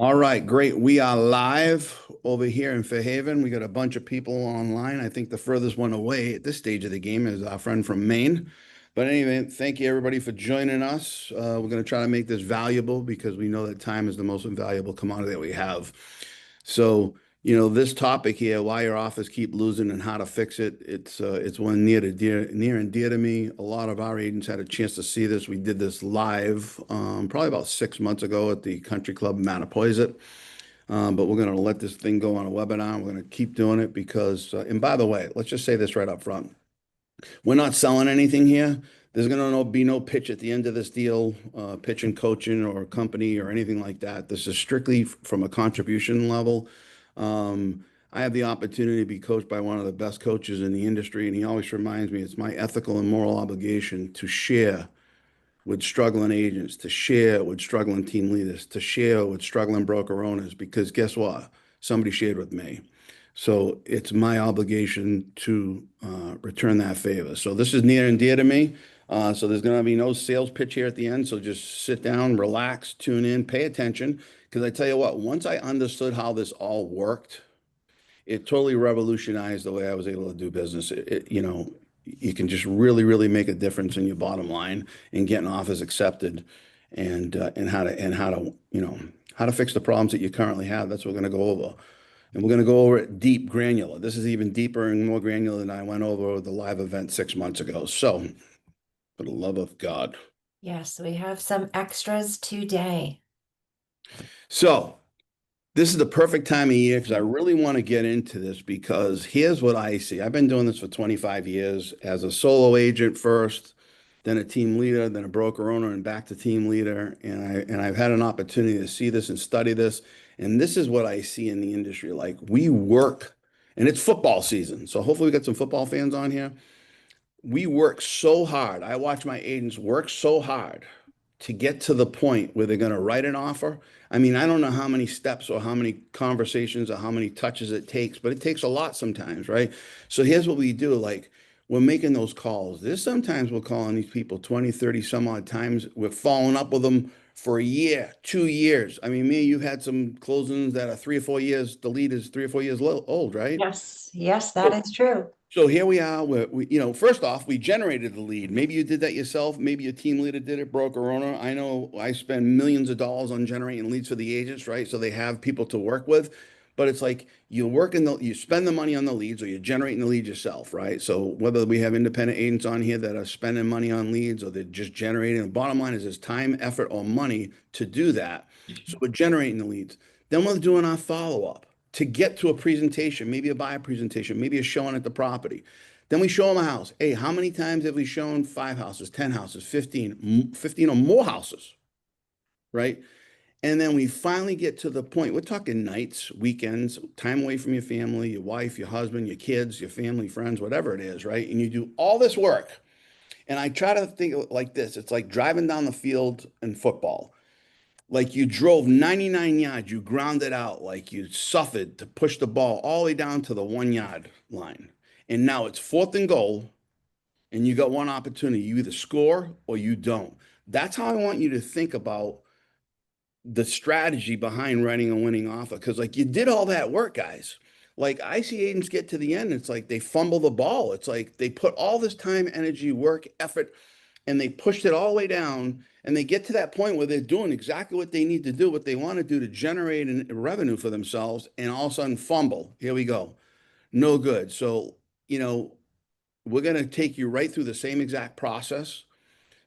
All right, great. We are live over here in Fairhaven. We got a bunch of people online. I think the furthest one away at this stage of the game is our friend from Maine. But anyway, thank you everybody for joining us. We're going to try to make this valuable because we know that time is the most invaluable commodity that we have. So, this topic here, why your office keep losing and how to fix it, it's one near and dear to me. A lot of our agents had a chance to see this. We did this live probably about 6 months ago at the Country Club in Mattapoisett. But we're going to let this thing go on a webinar. We're going to keep doing it because, and by the way, let's just say this right up front. We're not selling anything here. There's going to be no pitch at the end of this deal, pitch and coaching or company or anything like that. This is strictly from a contribution level. I have the opportunity to be coached by one of the best coaches in the industry, and he always reminds me it's my ethical and moral obligation to share with struggling agents, to share with struggling team leaders, to share with struggling broker owners, because guess what? Somebody shared with me. So it's my obligation to return that favor. So this is near and dear to me. So there's going to be no sales pitch here at the end. So just sit down, relax, tune in, pay attention. Because I tell you what, once I understood how this all worked, it totally revolutionized the way I was able to do business. You can just really, really make a difference in your bottom line and getting offers accepted, and how to fix the problems that you currently have. That's what we're going to go over, and we're going to go over it deep, granular. This is even deeper and more granular than I went over the live event 6 months ago. So, for the love of God. Yes, we have some extras today. So, this is the perfect time of year because I really want to get into this because here's what I see. I've been doing this for 25 years as a solo agent first, then a team leader, then a broker owner, and back to team leader. And I've had an opportunity to see this and study this. And this is what I see in the industry. Like we work, and it's football season. So hopefully we got some football fans on here. We work so hard. I watch my agents work so hard to get to the point where they're going to write an offer. I mean, I don't know how many steps or how many conversations or how many touches it takes, but it takes a lot sometimes, right? So here's what we do. Like we're making those calls. There's sometimes we're calling these people 20, 30 some odd times. We're following up with them for a year, 2 years. I mean, you've had some closings that are 3 or 4 years. The lead is 3 or 4 years old, right? Yes, that is true. So here we are. First off, we generated the lead. Maybe you did that yourself. Maybe your team leader did it, broker owner. I know I spend millions of dollars on generating leads for the agents, right? So they have people to work with. But it's like you spend the money on the leads or you're generating the leads yourself, right? So whether we have independent agents on here that are spending money on leads or they're just generating, the bottom line is there's time, effort, or money to do that. So we're generating the leads. Then we're doing our follow-up to get to a presentation, maybe a buyer presentation, maybe a showing at the property. Then we show them a house. Hey, how many times have we shown 5 houses, 10 houses, 15 or more houses, right? And then we finally get to the point, we're talking nights, weekends, time away from your family, your wife, your husband, your kids, your family, friends, whatever it is, right? And you do all this work. And I try to think like this. It's like driving down the field in football. Like you drove 99 yards, you grounded out, like you suffered to push the ball all the way down to the 1 yard line. And now it's fourth and goal, and you got one opportunity. You either score or you don't. That's how I want you to think about the strategy behind writing a winning offer. Because, like, you did all that work, guys. Like, I see agents get to the end, it's like they fumble the ball. It's like they put all this time, energy, work, effort, and they pushed it all the way down and they get to that point where they're doing exactly what they need to do, what they want to do to generate a revenue for themselves, and all of a sudden fumble. Here we go. No good. So, you know, we're going to take you right through the same exact process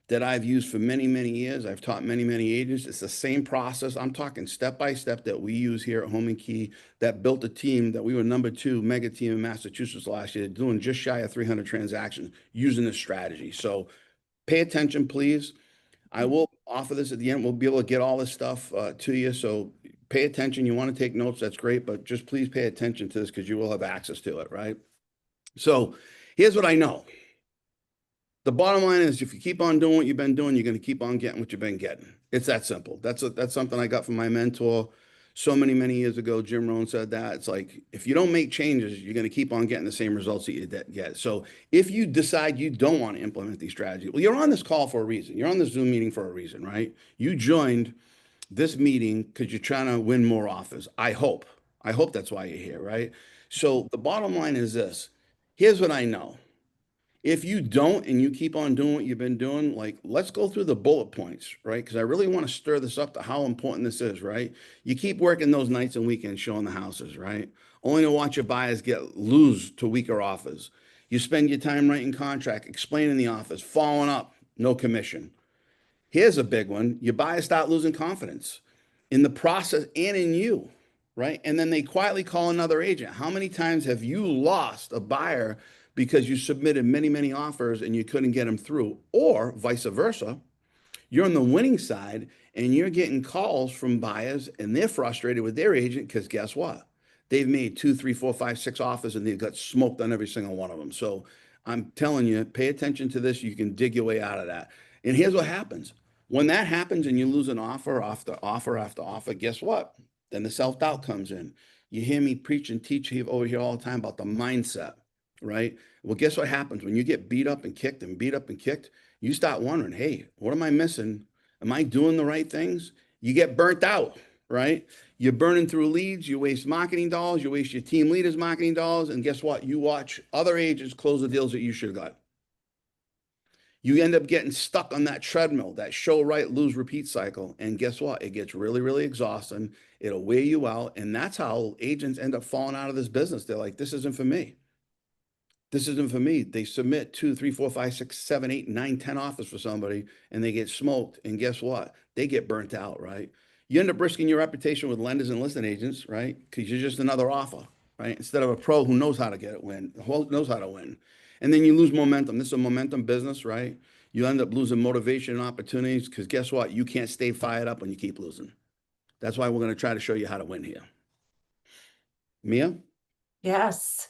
that I've used for many, many years. I've taught many, many agents. It's the same process. I'm talking step by step that we use here at Home and Key that built a team that we were #2 mega team in Massachusetts last year, doing just shy of 300 transactions using this strategy. So pay attention, please. I will offer this at the end. We'll be able to get all this stuff to you. So pay attention. You want to take notes, that's great, but just please pay attention to this because you will have access to it, right? So here's what I know. The bottom line is if you keep on doing what you've been doing, you're going to keep on getting what you've been getting. It's that simple. That's something I got from my mentor so many, many years ago. Jim Rohn said that. It's like, if you don't make changes, you're going to keep on getting the same results that you get. So if you decide you don't want to implement these strategies, well, you're on this call for a reason. You're on this Zoom meeting for a reason, right? You joined this meeting because you're trying to win more offers. I hope. I hope that's why you're here, right? So the bottom line is this. Here's what I know. If you don't and you keep on doing what you've been doing, like let's go through the bullet points, right? Because I really want to stir this up to how important this is, right? You keep working those nights and weekends showing the houses, right? Only to watch your buyers lose to weaker offers. You spend your time writing contract, explaining the offers, following up, no commission. Here's a big one. Your buyers start losing confidence in the process and in you, right? And then they quietly call another agent. How many times have you lost a buyer because you submitted many, many offers and you couldn't get them through, or vice versa? You're on the winning side and you're getting calls from buyers and they're frustrated with their agent because guess what? They've made two, three, four, five, six offers and they've got smoked on every single one of them. So I'm telling you, pay attention to this. You can dig your way out of that. And here's what happens. When that happens and you lose an offer after offer after offer, guess what? Then the self-doubt comes in. You hear me preach and teach over here all the time about the mindset, right? Well, guess what happens when you get beat up and kicked and beat up and kicked? You start wondering, hey, what am I missing? Am I doing the right things? You get burnt out, right? You're burning through leads, you waste marketing dollars, you waste your team leaders' marketing dollars, and guess what? You watch other agents close the deals that you should have got. You end up getting stuck on that treadmill, that show right, lose, repeat cycle. And guess what? It gets really, really exhausting. It'll wear you out. And that's how agents end up falling out of this business. They're like, this isn't for me. This isn't for me. They submit two, three, four, five, six, seven, eight, nine, 10 offers for somebody and they get smoked. And guess what? They get burnt out, right? You end up risking your reputation with lenders and listing agents, right? Because you're just another offer, right? Instead of a pro who knows how to get it win, who knows how to win. And then you lose momentum. This is a momentum business, right? You end up losing motivation and opportunities because guess what? You can't stay fired up when you keep losing. That's why we're going to try to show you how to win here. Mia? Yes.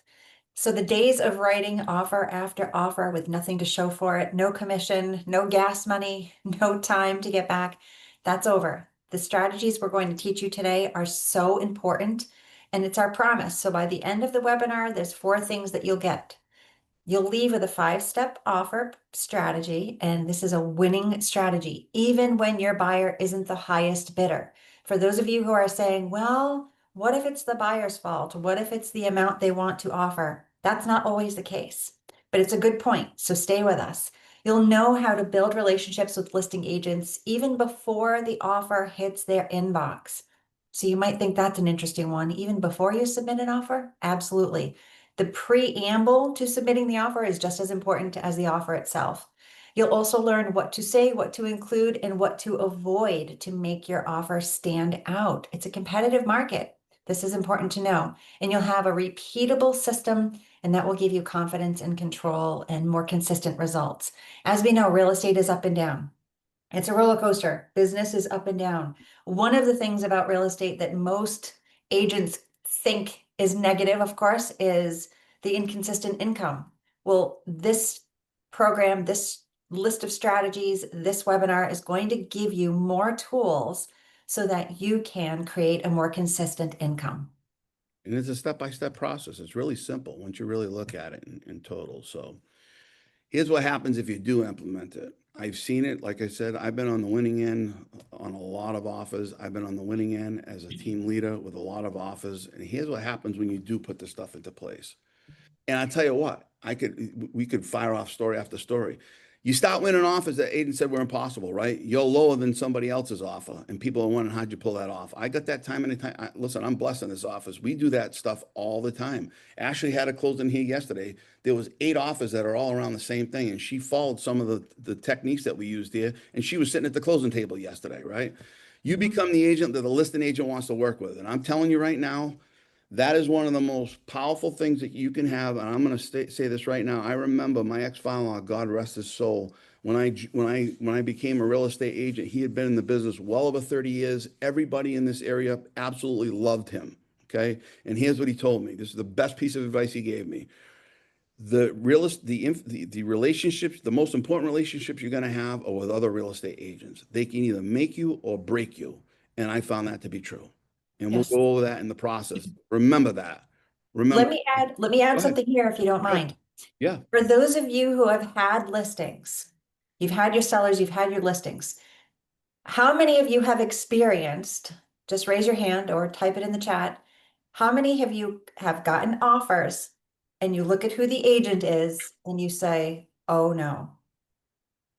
So the days of writing offer after offer with nothing to show for it, no commission, no gas money, no time to get back, that's over. The strategies we're going to teach you today are so important, and it's our promise. So by the end of the webinar, there's 4 things that you'll get. You'll leave with a 5-step offer strategy, and this is a winning strategy, even when your buyer isn't the highest bidder. For those of you who are saying, well, what if it's the buyer's fault? What if it's the amount they want to offer? That's not always the case, but it's a good point. So stay with us. You'll know how to build relationships with listing agents even before the offer hits their inbox. So you might think that's an interesting one, even before you submit an offer. Absolutely. The preamble to submitting the offer is just as important as the offer itself. You'll also learn what to say, what to include, and what to avoid to make your offer stand out. It's a competitive market. This is important to know. And you'll have a repeatable system, and that will give you confidence and control and more consistent results. As we know, real estate is up and down. It's a roller coaster. Business is up and down. One of the things about real estate that most agents think is negative, of course, is the inconsistent income. Well, this program, this list of strategies, this webinar is going to give you more tools so that you can create a more consistent income. And it's a step-by-step process. It's really simple once you really look at it in total. So here's what happens if you do implement it. I've seen it. Like I said, I've been on the winning end on a lot of offers. I've been on the winning end as a team leader with a lot of offers. And here's what happens when you do put the stuff into place. And I tell you what, we could fire off story after story. You start winning offers that Aiden said were impossible, right? You're lower than somebody else's offer, and people are wondering how'd you pull that off. I got that time and time. Listen, I'm blessed in this office. We do that stuff all the time. Ashley had a close in here yesterday. There was 8 offers that are all around the same thing, and she followed some of the techniques that we used here, and she was sitting at the closing table yesterday, right? You become the agent that the listing agent wants to work with, and I'm telling you right now. That is one of the most powerful things that you can have. And I'm going to say this right now. I remember my ex-father-in-law, God rest his soul, when I became a real estate agent, he had been in the business well over 30 years. Everybody in this area absolutely loved him. Okay. And here's what he told me. This is the best piece of advice he gave me. The relationships, the most important relationships you're going to have are with other real estate agents. They can either make you or break you. And I found that to be true. And we'll Yes. go over that in the process. Remember that. Let Remember. me add Go ahead. something here if you don't Yeah. mind. Yeah. For those of you who have had listings, you've had your sellers, you've had your listings. How many of you have experienced, just raise your hand or type it in the chat. How many of you have gotten offers and you look at who the agent is and you say, oh no,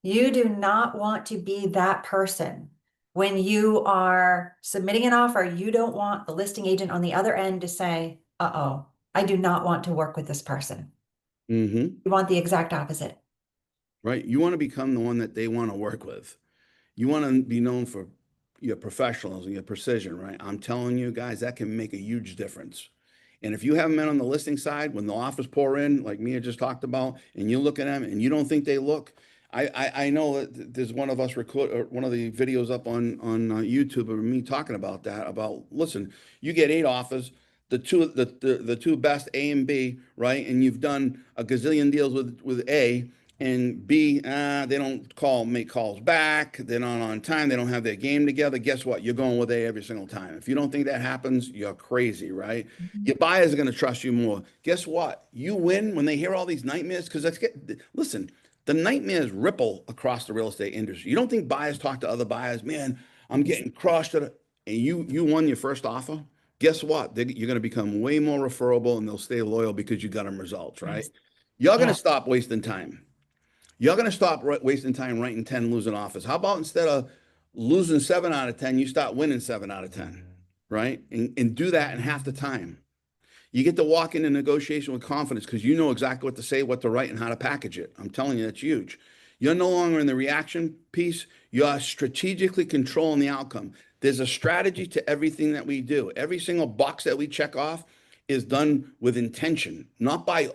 you do not want to be that person. When you are submitting an offer, you don't want the listing agent on the other end to say, uh-oh, I do not want to work with this person. Hmm. You want the exact opposite. Right? You want to become the one that they want to work with. You want to be known for your professionalism, your precision, right? I'm telling you guys, that can make a huge difference. And if you haven't been on the listing side, when the offers pour in, like Mia just talked about, and you look at them and you don't think they look, I know that there's one of us record one of the videos up on YouTube of me talking about that. About listen, you get 8 offers, the two best A and B, right? And you've done a gazillion deals with A, and B, they don't make calls back. They're not on time. They don't have their game together. Guess what? You're going with A every single time. If you don't think that happens, you're crazy, right? Mhm. Your buyers are going to trust you more. Guess what? You win when they hear all these nightmares. Because listen, the nightmares ripple across the real estate industry. You don't think buyers talk to other buyers? Man, I'm getting crushed. And you won your first offer. Guess what? You're going to become way more referable, and they'll stay loyal because you got them results, right? Yes. You're going to Yeah. stop wasting time. You're going to stop wasting time writing 10 losing offers. How about instead of losing 7 out of 10, you start winning 7 out of 10, right? And do that in half the time. You get to walk into negotiation with confidence because you know exactly what to say, what to write, and how to package it. I'm telling you, that's huge. You're no longer in the reaction piece. You're strategically controlling the outcome. There's a strategy to everything that we do. Every single box that we check off is done with intention, not by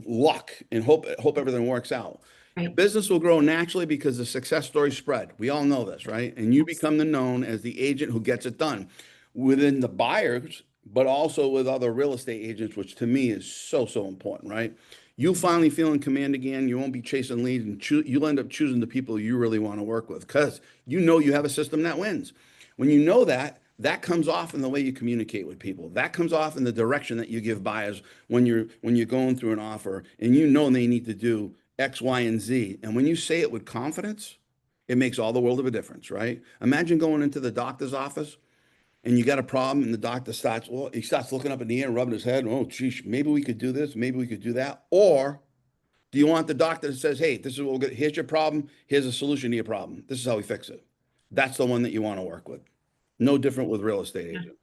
luck and hope everything works out. Your Right. business will grow naturally because the success stories spread. We all know this, right? And you Yes. become the known as the agent who gets it done within the buyers, but also with other real estate agents, which to me is so important, right? You finally feel in command again. You won't be chasing leads, and you'll end up choosing the people you really want to work with because you know you have a system that wins. When you know that, that comes off in the way you communicate with people. That comes off in the direction that you give buyers when you're going through an offer, and you know they need to do X, Y, and Z. And when you say it with confidence, it makes all the world of a difference, right? Imagine going into the doctor's office and you got a problem, and the doctor he starts looking up in the air and rubbing his head. Oh, geez, maybe we could do this, maybe we could do that. Or do you want the doctor that says, hey, this is what we're gonna, here's your problem, here's a solution to your problem. This is how we fix it. That's the one that you want to work with. No different with real estate agents.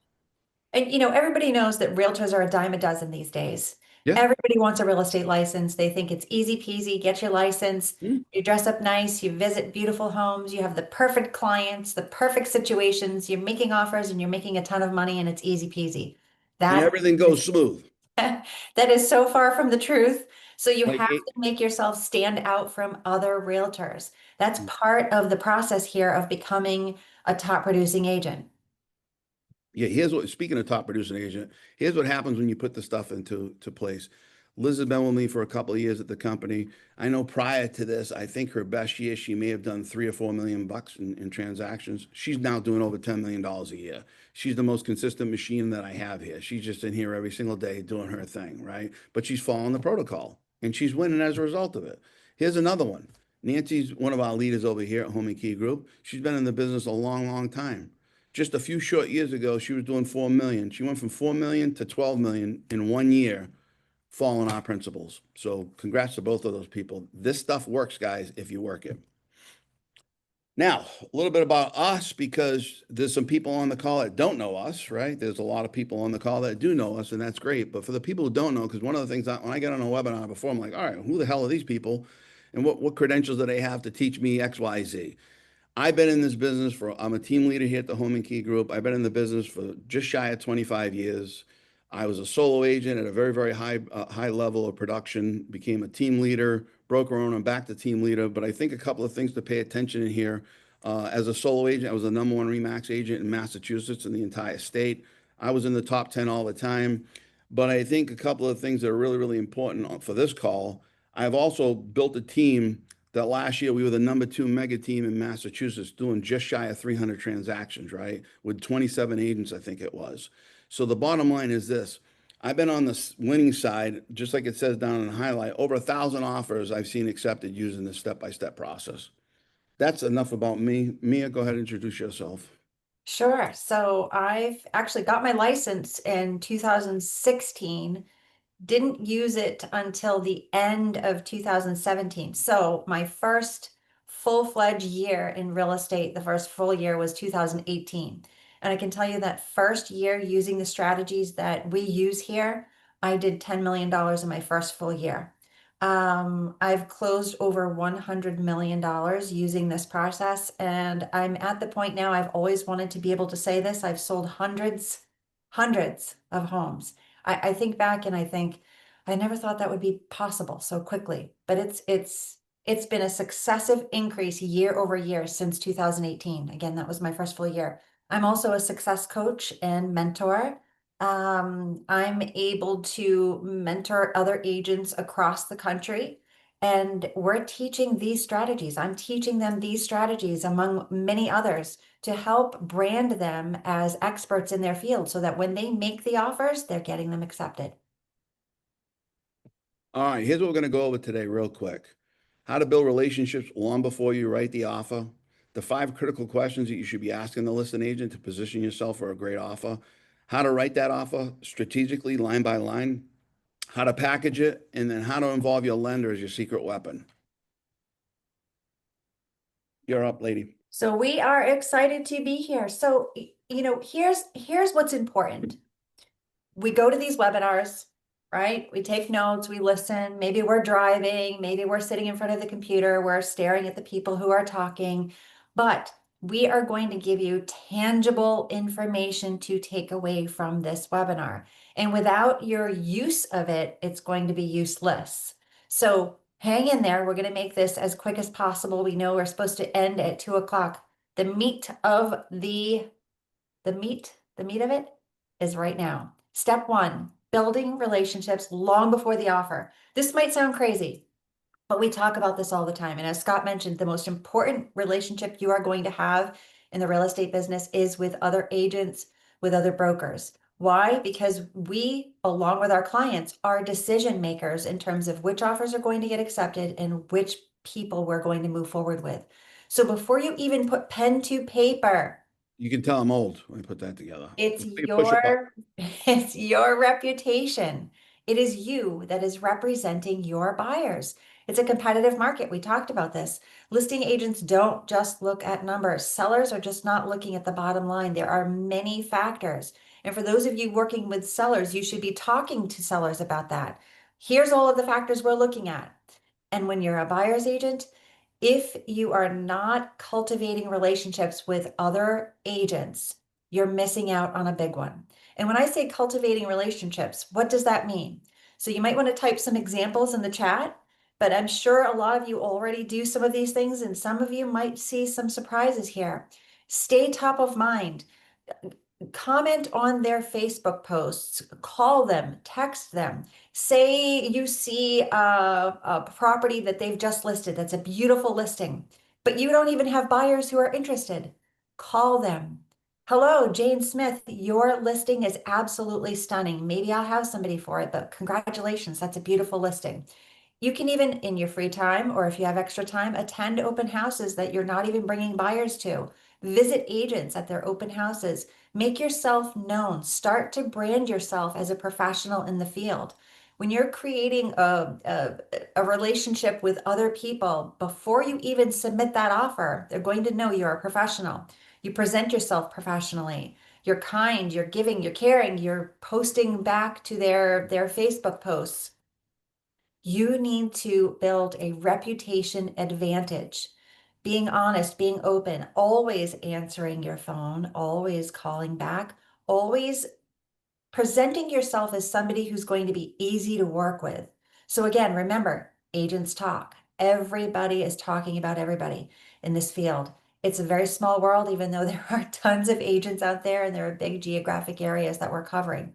And everybody knows that realtors are a dime a dozen these days. Yeah. Everybody wants a real estate license. They think it's easy peasy, get your license. Mm. You dress up nice, you visit beautiful homes, you have the perfect clients, the perfect situations, you're making offers and you're making a ton of money and it's easy peasy. And That everything is goes smooth. that is so far from the truth. So you Like, have to make yourself stand out from other realtors. That's mm. part of the process here of becoming a top producing agent. Yeah, speaking of top producing agent, here's what happens when you put the stuff into place. Liz has been with me for a couple of years at the company. I know prior to this, I think her best year, she may have done 3 or 4 million bucks in transactions. She's now doing over $10 million a year. She's the most consistent machine that I have here. She's just in here every single day doing her thing, right? But she's following the protocol and she's winning as a result of it. Here's another one. Nancy's one of our leaders over here at Home and Key Group. She's been in the business a long time. Just a few short years ago, she was doing 4 million. She went from 4 million to 12 million in one year, following our principles. So congrats to both of those people. This stuff works, guys, if you work it. Now, a little bit about us because there's some people on the call that don't know us, right? There's a lot of people on the call that do know us, and that's great. But for the people who don't know, because one of the things when I get on a webinar before, I'm like, all right, who the hell are these people? And what credentials do they have to teach me X, Y, Z? I've been in this business I'm a team leader here at the Home and Key Group. I've been in the business for just shy of 25 years. I was a solo agent at a very high level of production, became a team leader, broker owner, back to team leader. But I think a couple of things to pay attention in here. As a solo agent, I was the #1 Remax agent in Massachusetts in the entire state. I was in the top 10 all the time. But I think a couple of things that are really important for this call. I've also built a team that last year we were the #2 mega team in Massachusetts doing just shy of 300 transactions, right? With 27 agents, I think it was. So the bottom line is this. I've been on the winning side, just like it says down in the highlight, over 1,000 offers I've seen accepted using this step-by-step process. That's enough about me. Mia, go ahead and introduce yourself. Sure. So I've actually got my license in 2016, didn't use it until the end of 2017. So my first full-fledged year in real estate, the first full year was 2018. And I can tell you that first year using the strategies that we use here, I did $10 million in my first full year. I've closed over $100 million using this process, and I'm at the point now I've always wanted to be able to say this. I've sold hundreds of homes. I think back and I think I never thought that would be possible so quickly, but it's been a successive increase year over year since 2018. Again, that was my first full year. I'm also a success coach and mentor. I'm able to mentor other agents across the country, and we're teaching these strategies. I'm teaching them these strategies among many others to help brand them as experts in their field so that when they make the offers, they're getting them accepted. All right, here's what we're going to go over today, real quick. How to build relationships long before you write the offer. The 5 critical questions that you should be asking the listing agent to position yourself for a great offer. How to write that offer strategically, line by line. How to package it, and then how to involve your lender as your secret weapon. You're up, lady. So we are excited to be here. So, here's what's important. We go to these webinars, right? We take notes, we listen. Maybe we're driving, maybe we're sitting in front of the computer, we're staring at the people who are talking, but we are going to give you tangible information to take away from this webinar. And without your use of it, it's going to be useless. So hang in there. We're going to make this as quick as possible. We know we're supposed to end at 2 o'clock. The meat of the meat of it is right now. Step one, building relationships long before the offer. This might sound crazy, but we talk about this all the time. And as Scott mentioned, the most important relationship you are going to have in the real estate business is with other agents, with other brokers. Why? Because we, along with our clients, are decision makers in terms of which offers are going to get accepted and which people we're going to move forward with. So before you even put pen to paper, You can tell I'm old when I put that together. it's Before you push a button. it's your reputation. It is you that is representing your buyers. It's a competitive market. We talked about this. Listing agents don't just look at numbers. Sellers are just not looking at the bottom line. There are many factors. And for those of you working with sellers, you should be talking to sellers about that. Here's all of the factors we're looking at. And when you're a buyer's agent, if you are not cultivating relationships with other agents, you're missing out on a big one. And when I say cultivating relationships, what does that mean? So you might want to type some examples in the chat, but I'm sure a lot of you already do some of these things, and some of you might see some surprises here. Stay top of mind. Comment on their Facebook posts, call them, text them. Say you see a property that they've just listed that's a beautiful listing, but you don't even have buyers who are interested. Call them. Hello, Jane Smith, your listing is absolutely stunning. Maybe I'll have somebody for it, but congratulations, that's a beautiful listing. You can even, in your free time, or if you have extra time, attend open houses that you're not even bringing buyers to. Visit agents at their open houses. Make yourself known. Start to brand yourself as a professional in the field. When you're creating a relationship with other people, before you even submit that offer, they're going to know you're a professional. You present yourself professionally. You're kind, you're giving, you're caring, you're posting back to their Facebook posts. You need to build a reputation advantage. Being honest, being open, always answering your phone, always calling back, always presenting yourself as somebody who's going to be easy to work with. So again, remember, agents talk. Everybody is talking about everybody in this field. It's a very small world, even though there are tons of agents out there and there are big geographic areas that we're covering.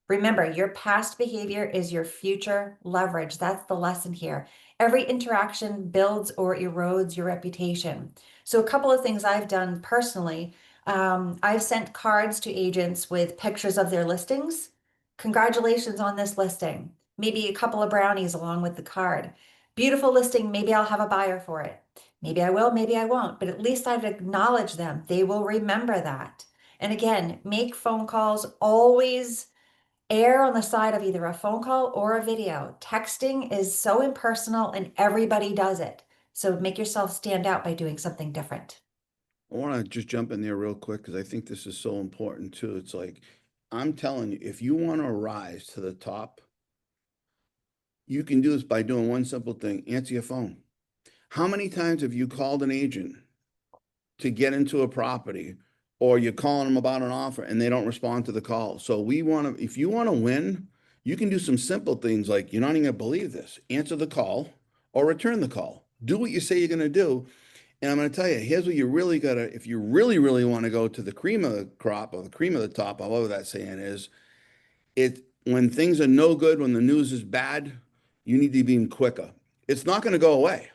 Remember, your past behavior is your future leverage. That's the lesson here. Every interaction builds or erodes your reputation. So a couple of things I've done personally. I've sent cards to agents with pictures of their listings. Congratulations on this listing. Maybe a couple of brownies along with the card. Beautiful listing. Maybe I'll have a buyer for it. Maybe I will, maybe I won't, but at least I've acknowledged them. They will remember that. And again, make phone calls, always err on the side of either a phone call or a video. Texting is so impersonal and everybody does it. So make yourself stand out by doing something different. I want to just jump in there real quick because I think this is so important too. It's like, I'm telling you, if you want to rise to the top, you can do this by doing one simple thing: answer your phone. How many times have you called an agent to get into a property, or you're calling them about an offer and they don't respond to the call? So we want to, if you want to win, you can do some simple things like, you're not even gonna believe this: answer the call or return the call. Do what you say you're gonna do. And I'm gonna tell you, here's what you really gotta, if you really, really want to go to the cream of the crop or the cream of the top, however that saying is, it when things are no good, when the news is bad, you need to be even quicker. It's not going to go away.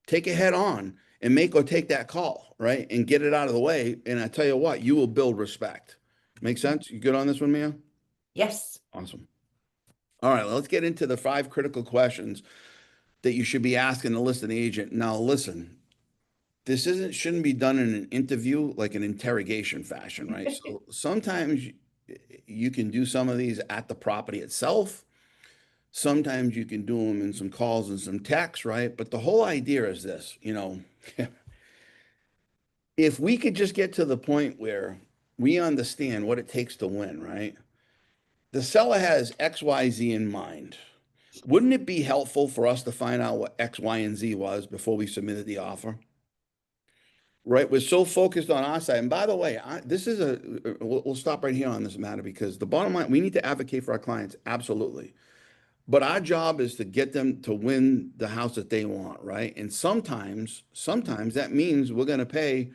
Take it head on and make or take that call, right? And get it out of the way. And I tell you what, you will build respect. Make sense? You good on this one, Mia? Yes. Awesome. All right, let's get into the 5 critical questions that you should be asking the listing agent. Now, listen, this isn't shouldn't be done in an interview, like an interrogation fashion, right? So sometimes you can do some of these at the property itself. Sometimes you can do them in some calls and some texts, right? But the whole idea is this, if we could just get to the point where we understand what it takes to win, right? The seller has X, Y, Z in mind. Wouldn't it be helpful for us to find out what X, Y, and Z was before we submitted the offer? Right? We're so focused on our side. And by the way, this is we'll stop right here on this matter, because the bottom line, we need to advocate for our clients. Absolutely. But our job is to get them to win the house that they want, right? And sometimes that means we're going to pay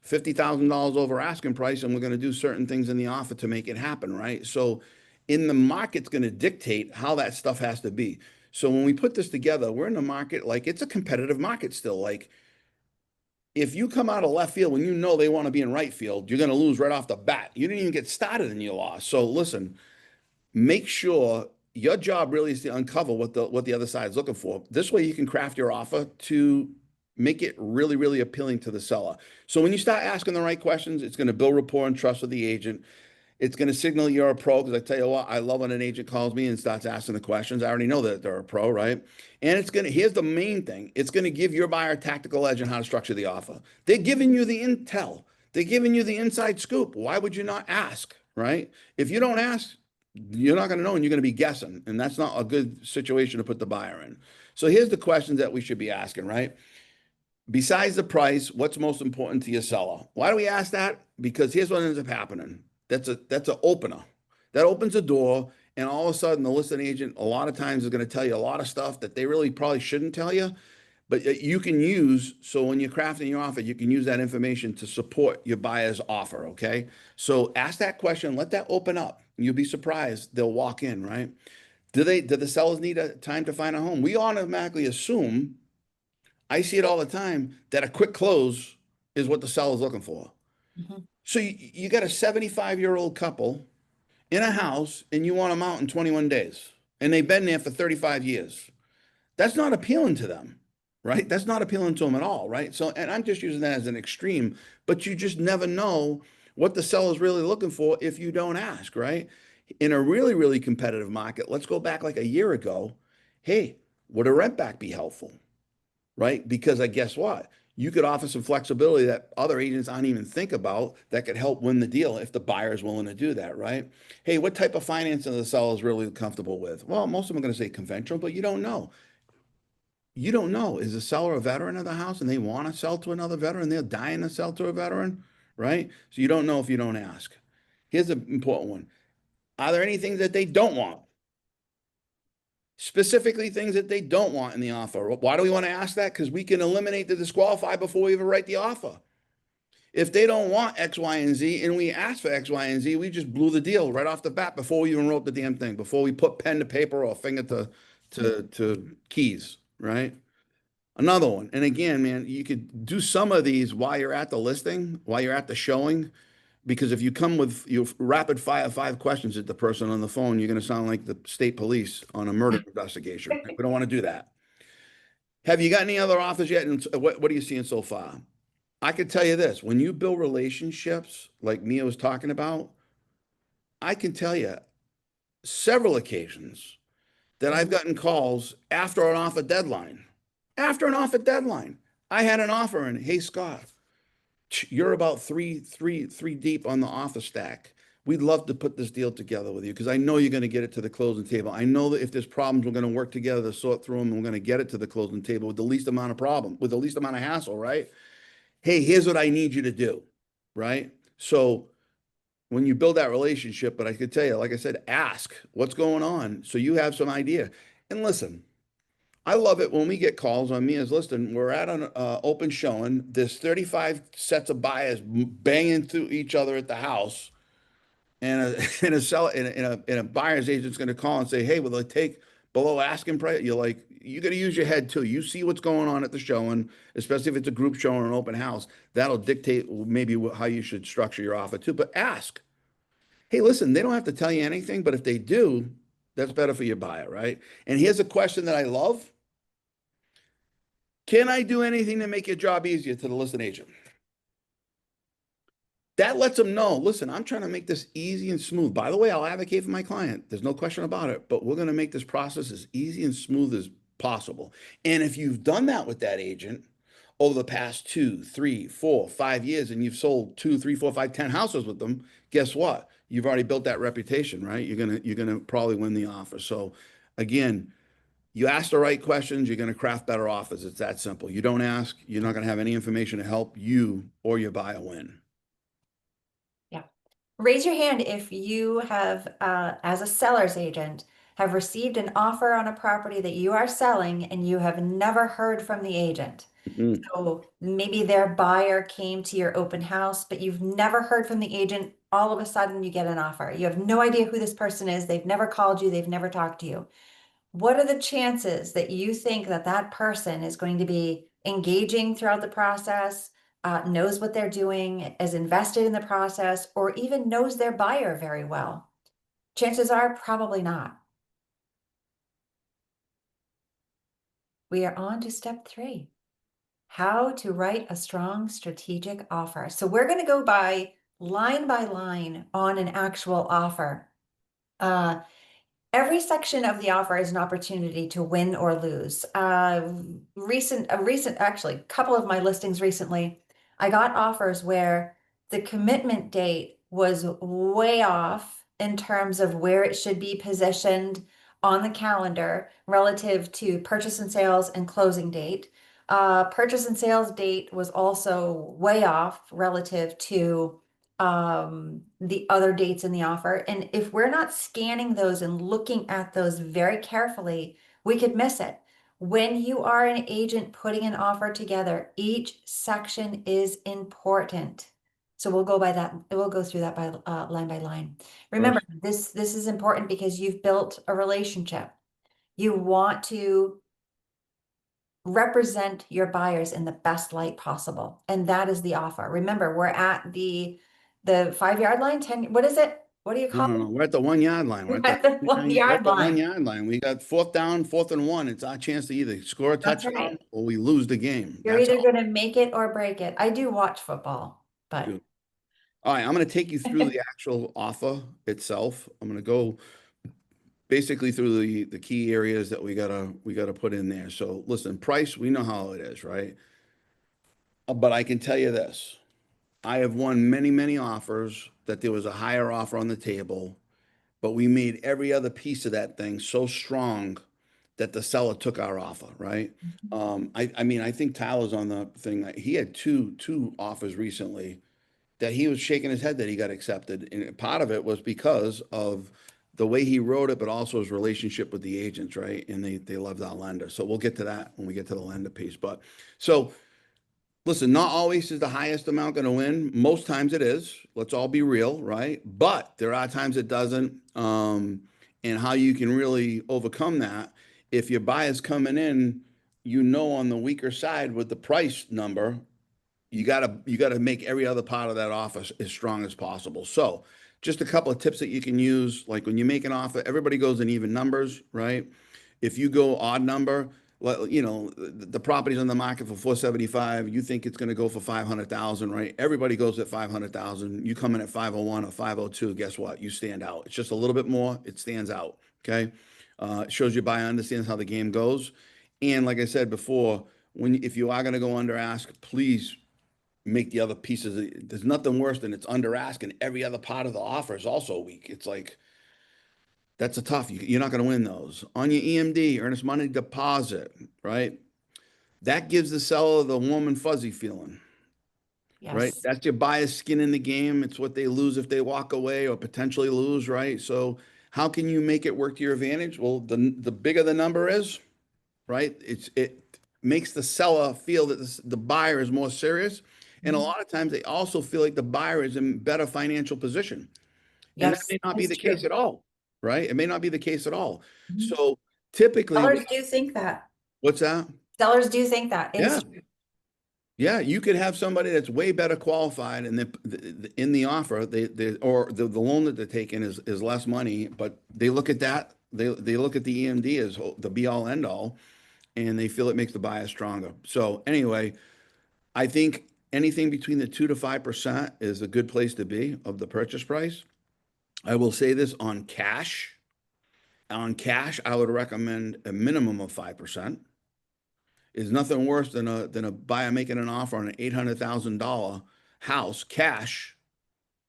$50,000 over asking price, and we're going to do certain things in the offer to make it happen, right? So in the market's going to dictate how that stuff has to be. So when we put this together, we're in the market, like, it's a competitive market still. Like, if you come out of left field when you know they want to be in right field, you're going to lose right off the bat. You didn't even get started and you lost. So listen, make sure your job really is to uncover what the other side is looking for. This way you can craft your offer to make it really, really appealing to the seller. So when you start asking the right questions, it's going to build rapport and trust with the agent. It's going to signal you're a pro, because I tell you what, I love when an agent calls me and starts asking the questions. I already know that they're a pro, right? And here's the main thing: it's going to give your buyer a tactical edge on how to structure the offer. They're giving you the intel, they're giving you the inside scoop. Why would you not ask, right? If you don't ask, you're not going to know, and you're going to be guessing. And that's not a good situation to put the buyer in. So here's the questions that we should be asking, right? Besides the price, what's most important to your seller? Why do we ask that? Because here's what ends up happening. That's an opener. That opens a door, and all of a sudden the listing agent a lot of times is going to tell you a lot of stuff that they really probably shouldn't tell you, but you can use. So when you're crafting your offer, you can use that information to support your buyer's offer, okay? So ask that question, let that open up. You'll be surprised. They'll walk in, right? Do the sellers need a time to find a home? We automatically assume, I see it all the time, that a quick close is what the seller's looking for. Mhm. So you got a 75-year-old couple in a house and you want them out in 21 days, and they've been there for 35 years. That's not appealing to them, right? That's not appealing to them at all, right? So, and I'm just using that as an extreme, but you just never know what the seller's really looking for if you don't ask, right? In a really, really competitive market, let's go back like a year ago. Hey, would a rent back be helpful? Right? Because I guess what? You could offer some flexibility that other agents aren't even think about, that could help win the deal if the buyer is willing to do that, right? Hey, what type of financing the seller is really comfortable with? Well, most of them are going to say conventional, but you don't know. You don't know. Is the seller a veteran of the house and they want to sell to another veteran? They're dying to sell to a veteran, right? So you don't know if you don't ask. Here's an important one. Are there any things that they don't want? Specifically things that they don't want in the offer. Why do we want to ask that? Because we can eliminate the disqualify before we even write the offer. If they don't want X, Y, and Z, and we ask for X, Y, and Z, we just blew the deal right off the bat before we even wrote the damn thing, before we put pen to paper or finger to keys, right? Another one. And again, man, you could do some of these while you're at the listing, while you're at the showing, because if you come with your rapid fire 5 questions at the person on the phone, you're going to sound like the state police on a murder investigation. Right? We don't want to do that. Have you got any other offers yet? And what are you seeing so far? I could tell you this, when you build relationships like Mia was talking about, I can tell you several occasions that I've gotten calls after an offer deadline. After an offer deadline, I had an offer and, hey, Scott, you're about three deep on the offer stack. We'd love to put this deal together with you because I know you're going to get it to the closing table. I know that if there's problems, we're going to work together to sort through them and we're going to get it to the closing table with the least amount of problem, with the least amount of hassle, right? Hey, here's what I need you to do, right? So when you build that relationship, but I could tell you, like I said, ask what's going on so you have some idea. And listen, I love it when we get calls on me as listing. We're at an open showing. There's 35 sets of buyers banging through each other at the house, and a buyer's agent's going to call and say, "Hey, will they take below asking price?" You're like, you got to use your head too. You see what's going on at the showing, especially if it's a group showing or an open house. That'll dictate maybe how you should structure your offer too. But ask. Hey, listen, they don't have to tell you anything, but if they do, that's better for your buyer, right? And here's a question that I love. Can I do anything to make your job easier to the listing agent? That lets them know, listen, I'm trying to make this easy and smooth. By the way, I'll advocate for my client. There's no question about it, but we're going to make this process as easy and smooth as possible. And if you've done that with that agent over the past 2, 3, 4, 5 years, and you've sold 2, 3, 4, 5, 10 houses with them, guess what? You've already built that reputation, right? You're gonna probably win the offer. So again, you ask the right questions, you're going to craft better offers. It's that simple. You don't ask, you're not going to have any information to help you or your buyer win. Yeah. Raise your hand if you have, as a seller's agent, have received an offer on a property that you are selling and you have never heard from the agent. Mhm. So maybe their buyer came to your open house, but you've never heard from the agent. All of a sudden, you get an offer. You have no idea who this person is. They've never called you. They've never talked to you. What are the chances that you think that that person is going to be engaging throughout the process, knows what they're doing, is invested in the process, or even knows their buyer very well? Chances are probably not. We are on to step 3. How to write a strong strategic offer. So we're going to go by line on an actual offer. Uh, Every section of the offer is an opportunity to win or lose. Actually, couple of my listings recently, I got offers where the commitment date was way off in terms of where it should be positioned on the calendar relative to purchase and sales and closing date. Purchase and sales date was also way off relative to the other dates in the offer. And if we're not scanning those and looking at those very carefully, we could miss it. When you are an agent putting an offer together, each section is important. So we'll go by that. We'll go through that line by line. Remember, First, this is important because you've built a relationship. You want to represent your buyers in the best light possible. And that is the offer. Remember, we're at the 5 yard line, 10, what is it? What do you no, call no, it? no. We're at the 1 yard line. We're We're at the at the one we're at yard the one line. yard line. We got fourth down, 4th and 1. It's our chance to either score a That's touchdown right. or we lose the game. You're That's either all going to make it or break it. I do watch football, we but do. All right, I'm going to take you through the actual offer itself. I'm going to go basically through the key areas that we gotta put in there. So listen, price, we know how it is, right? But I can tell you this. I have won many, many offers that there was a higher offer on the table, but we made every other piece of that thing so strong that the seller took our offer, right? I mean, I think Tyler's on the thing. He had two offers recently that he was shaking his head that he got accepted. And part of it was because of the way he wrote it, but also his relationship with the agents, right? And they loved our lender. So we'll get to that when we get to the lender piece. But so listen, not always is the highest amount going to win. Most times it is. Let's all be real, right? But there are times it doesn't. And how you can really overcome that if your buyer's coming in, on the weaker side with the price number, you gotta make every other part of that offer as strong as possible. So just a couple of tips that you can use, like when you make an offer, everybody goes in even numbers, right? If you go odd number, the property's on the market for 475. You think it's going to go for 500,000, right? Everybody goes at 500,000. You come in at 501 or 502. Guess what? You stand out. It's just a little bit more. It stands out. Okay. It shows your buyer understands how the game goes. And like I said before, if you are going to go under ask, please make the other pieces. There's nothing worse than it's under ask and every other part of the offer is also weak. It's like, that's a tough. You're not going to win those. On your EMD, earnest money deposit, right? That gives the seller the warm and fuzzy feeling, right? Yes. That's your buyer's skin in the game. It's what they lose if they walk away or potentially lose, right? So how can you make it work to your advantage? Well, the bigger the number is, right? It makes the seller feel that the buyer is more serious. And a Mhm. lot of times they also feel like the buyer is in better financial position. And that Yes, may not be that's the case true. at all, right? It may not be the case at all. Mhm. So typically, Sellers do think that. what's that? Sellers do think that. It Yeah. is true. Yeah, you could have somebody that's way better qualified and in the offer, or the loan that they're taking is less money, but they look at that, they look at the EMD as the be all end all, and they feel it makes the buyer stronger. So anyway, I think anything between the 2 to 5% is a good place to be of the purchase price. I will say this on cash. On cash, I would recommend a minimum of 5%. Is nothing worse than a buyer making an offer on an $800,000 house cash,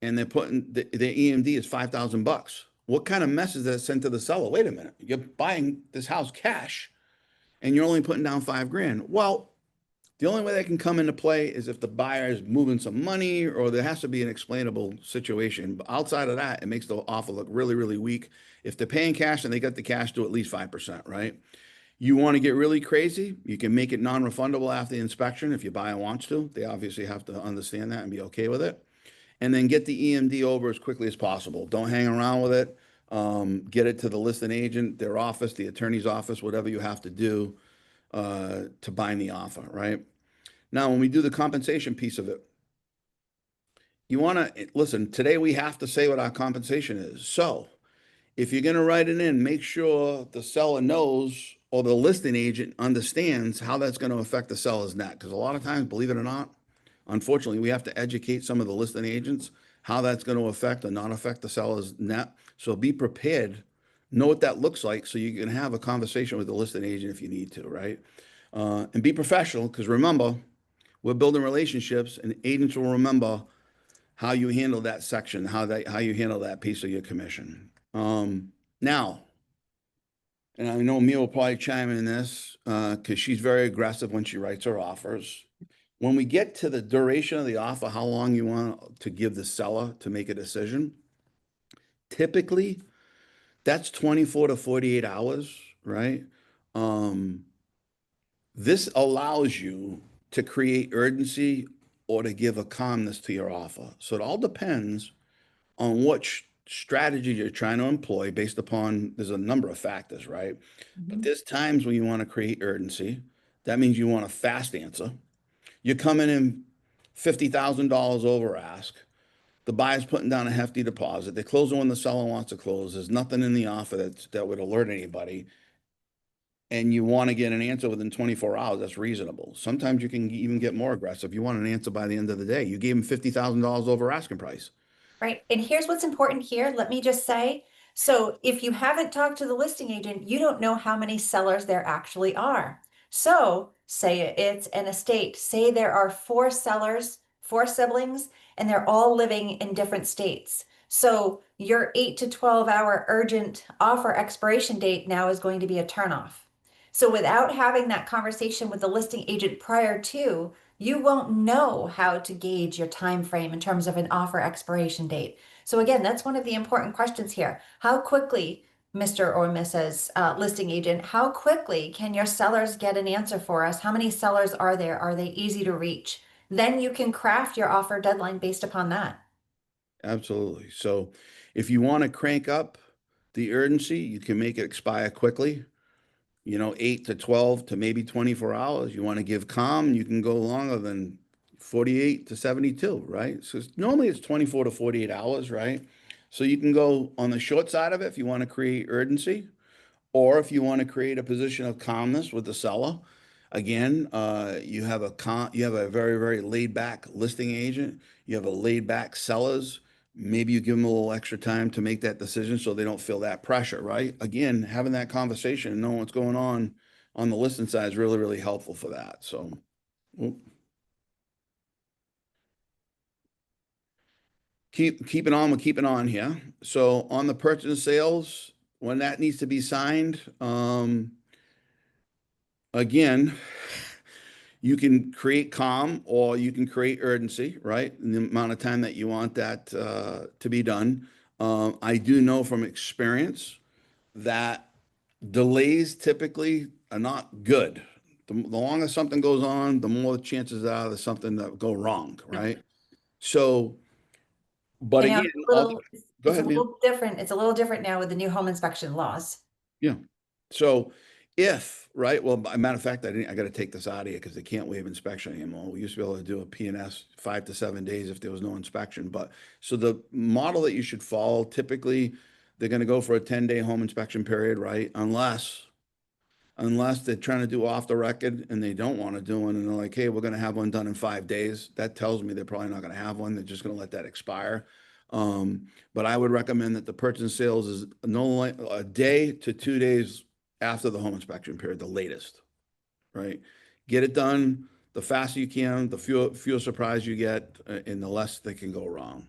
and they're putting their EMD is $5,000. What kind of message that sent to the seller? Wait a minute, you're buying this house cash, and you're only putting down 5 grand. Well, the only way that can come into play is if the buyer is moving some money, or there has to be an explainable situation. But outside of that, it makes the offer look really, really weak. If they're paying cash and they got the cash, to at least 5%, right? You want to get really crazy, you can make it non-refundable after the inspection if your buyer wants to. They obviously have to understand that and be okay with it. And then get the EMD over as quickly as possible. Don't hang around with it. Get it to the listing agent, their office, the attorney's office, whatever you have to do to bind the offer, right? Now, when we do the compensation piece of it, you want to listen. Today, we have to say what our compensation is. So, if you're going to write it in, make sure the seller knows or the listing agent understands how that's going to affect the seller's net. Because a lot of times, believe it or not, unfortunately, we have to educate some of the listing agents how that's going to affect or not affect the seller's net. So be prepared, know what that looks like, so you can have a conversation with the listing agent if you need to, right? And be professional, because remember, we're building relationships, and agents will remember how you handle that section, how you handle that piece of your commission. Now, and I know Mia will probably chime in this because she's very aggressive when she writes her offers. When we get to the duration of the offer, how long you want to give the seller to make a decision, typically that's 24 to 48 hours, right? Um, this allows you to create urgency or to give a calmness to your offer. So it all depends on what strategy you're trying to employ based upon, there's a number of factors, right? But Mhm. there's times when you want to create urgency. That means you want a fast answer. You're coming in $50,000 over ask. The buyer's putting down a hefty deposit. They're closing when the seller wants to close. There's nothing in the offer that would alert anybody. And you want to get an answer within 24 hours. That's reasonable. Sometimes you can even get more aggressive. You want an answer by the end of the day. You gave them $50,000 over asking price. Right. And here's what's important here. Let me just say, so if you haven't talked to the listing agent, you don't know how many sellers there actually are. So say it's an estate, say there are four sellers, four siblings, and they're all living in different states. So your 8 to 12 hour urgent offer expiration date now is going to be a turnoff. So without having that conversation with the listing agent prior to, you won't know how to gauge your time frame in terms of an offer expiration date. So again, that's one of the important questions here. How quickly, Mr. or Mrs. Listing agent, how quickly can your sellers get an answer for us? How many sellers are there? Are they easy to reach? Then you can craft your offer deadline based upon that. Absolutely. So if you want to crank up the urgency, you can make it expire quickly, 8 to 12 to maybe 24 hours. You want to give calm, you can go longer than 48 to 72, right? So normally it's 24 to 48 hours, right? So you can go on the short side of it if you want to create urgency, Or if you want to create a position of calmness with the seller, again, you have a very, very laid back listing agent. You have a laid back sellers. Maybe you give them a little extra time to make that decision so they don't feel that pressure, right? Again, having that conversation and knowing what's going on the listing side is really, really helpful for that. So, well, keeping on, we're keeping on here. So on the purchase and sales, when that needs to be signed, again, you can create calm or you can create urgency, right? In the amount of time that you want that to be done. I do know from experience that delays typically are not good. The longer something goes on, the more the chances are there's something that go wrong, right? So, but And now again, go it's a ahead, man. little different. It's a little different now with the new home inspection laws. Yeah. So if, right, well, by matter of fact, I got to take this out of here because they can't waive inspection anymore. We used to be able to do a P&S 5 to 7 days if there was no inspection. But so the model that you should follow, typically they're going to go for a 10-day home inspection period, right? Unless they're trying to do off the record and they don't want to do one and they're like, hey, we're going to have one done in 5 days. That tells me they're probably not going to have one. They're just going to let that expire. But I would recommend that the purchase and sales is a day to 2 days after the home inspection period, the latest, right? Get it done the faster you can, the fewer surprise you get, and the less they can go wrong.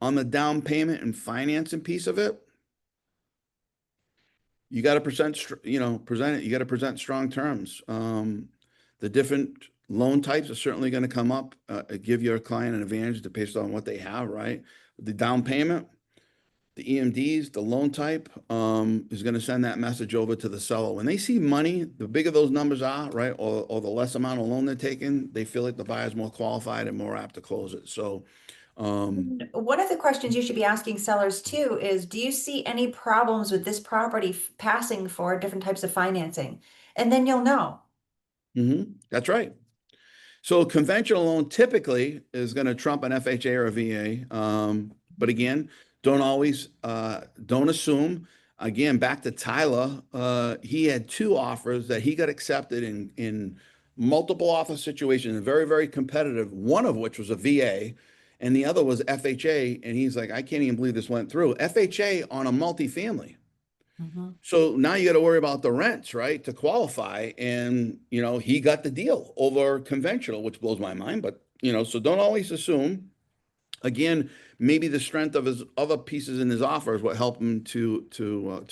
On the down payment and financing piece of it, you got to present it. You got to present strong terms. The different loan types are certainly going to come up, give your client an advantage based on what they have, right? The down payment, the EMDs, the loan type, is going to send that message over to the seller. When they see money, the bigger those numbers are, right, or the less amount of loan they're taking, they feel like the buyer's more qualified and more apt to close it. So, One of the questions you should be asking sellers too is, do you see any problems with this property passing for different types of financing? And then you'll know. that's right. So a conventional loan typically is going to trump an FHA or a VA. But again, don't assume. Again, back to Tyler, he had two offers that he got accepted in multiple offer situations, very, very competitive, one of which was a VA and the other was FHA. And he's like, I can't even believe this went through. FHA on a multifamily. Mhm. So now you got to worry about the rents, right, to qualify. And, he got the deal over conventional, which blows my mind. But, so don't always assume. Again, maybe the strength of his other pieces in his offer is what helped him to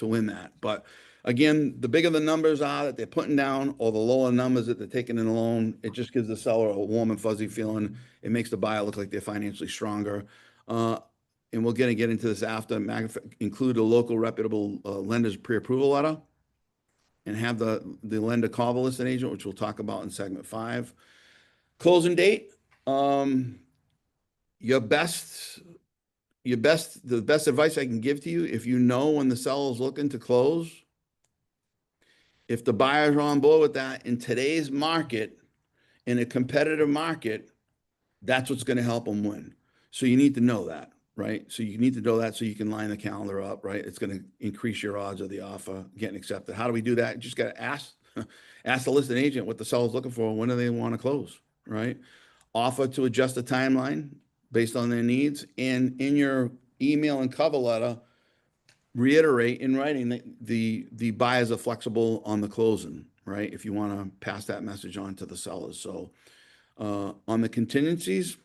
win that. But again, the bigger the numbers are that they're putting down, or the lower numbers that they're taking in a loan, it just gives the seller a warm and fuzzy feeling. It makes the buyer look like they're financially stronger. Uh, and we're going to get into this after. Include a local reputable lender's pre-approval letter, and have the lender call the listing agent, which we'll talk about in segment 5. Closing date. Um, your best the best advice I can give to you, if you know when the seller is looking to close, if the buyers are on board with that in today's market, in a competitive market, that's what's going to help them win. So you need to know that, right? So you need to know that so you can line the calendar up, right? It's going to increase your odds of the offer getting accepted. How do we do that? You just got to ask the listing agent what the seller's looking for. When do they want to close, right? Offer to adjust the timeline based on their needs. And in your email and cover letter, reiterate in writing that the buyers are flexible on the closing, right? If you want to pass that message on to the sellers. So on the contingencies,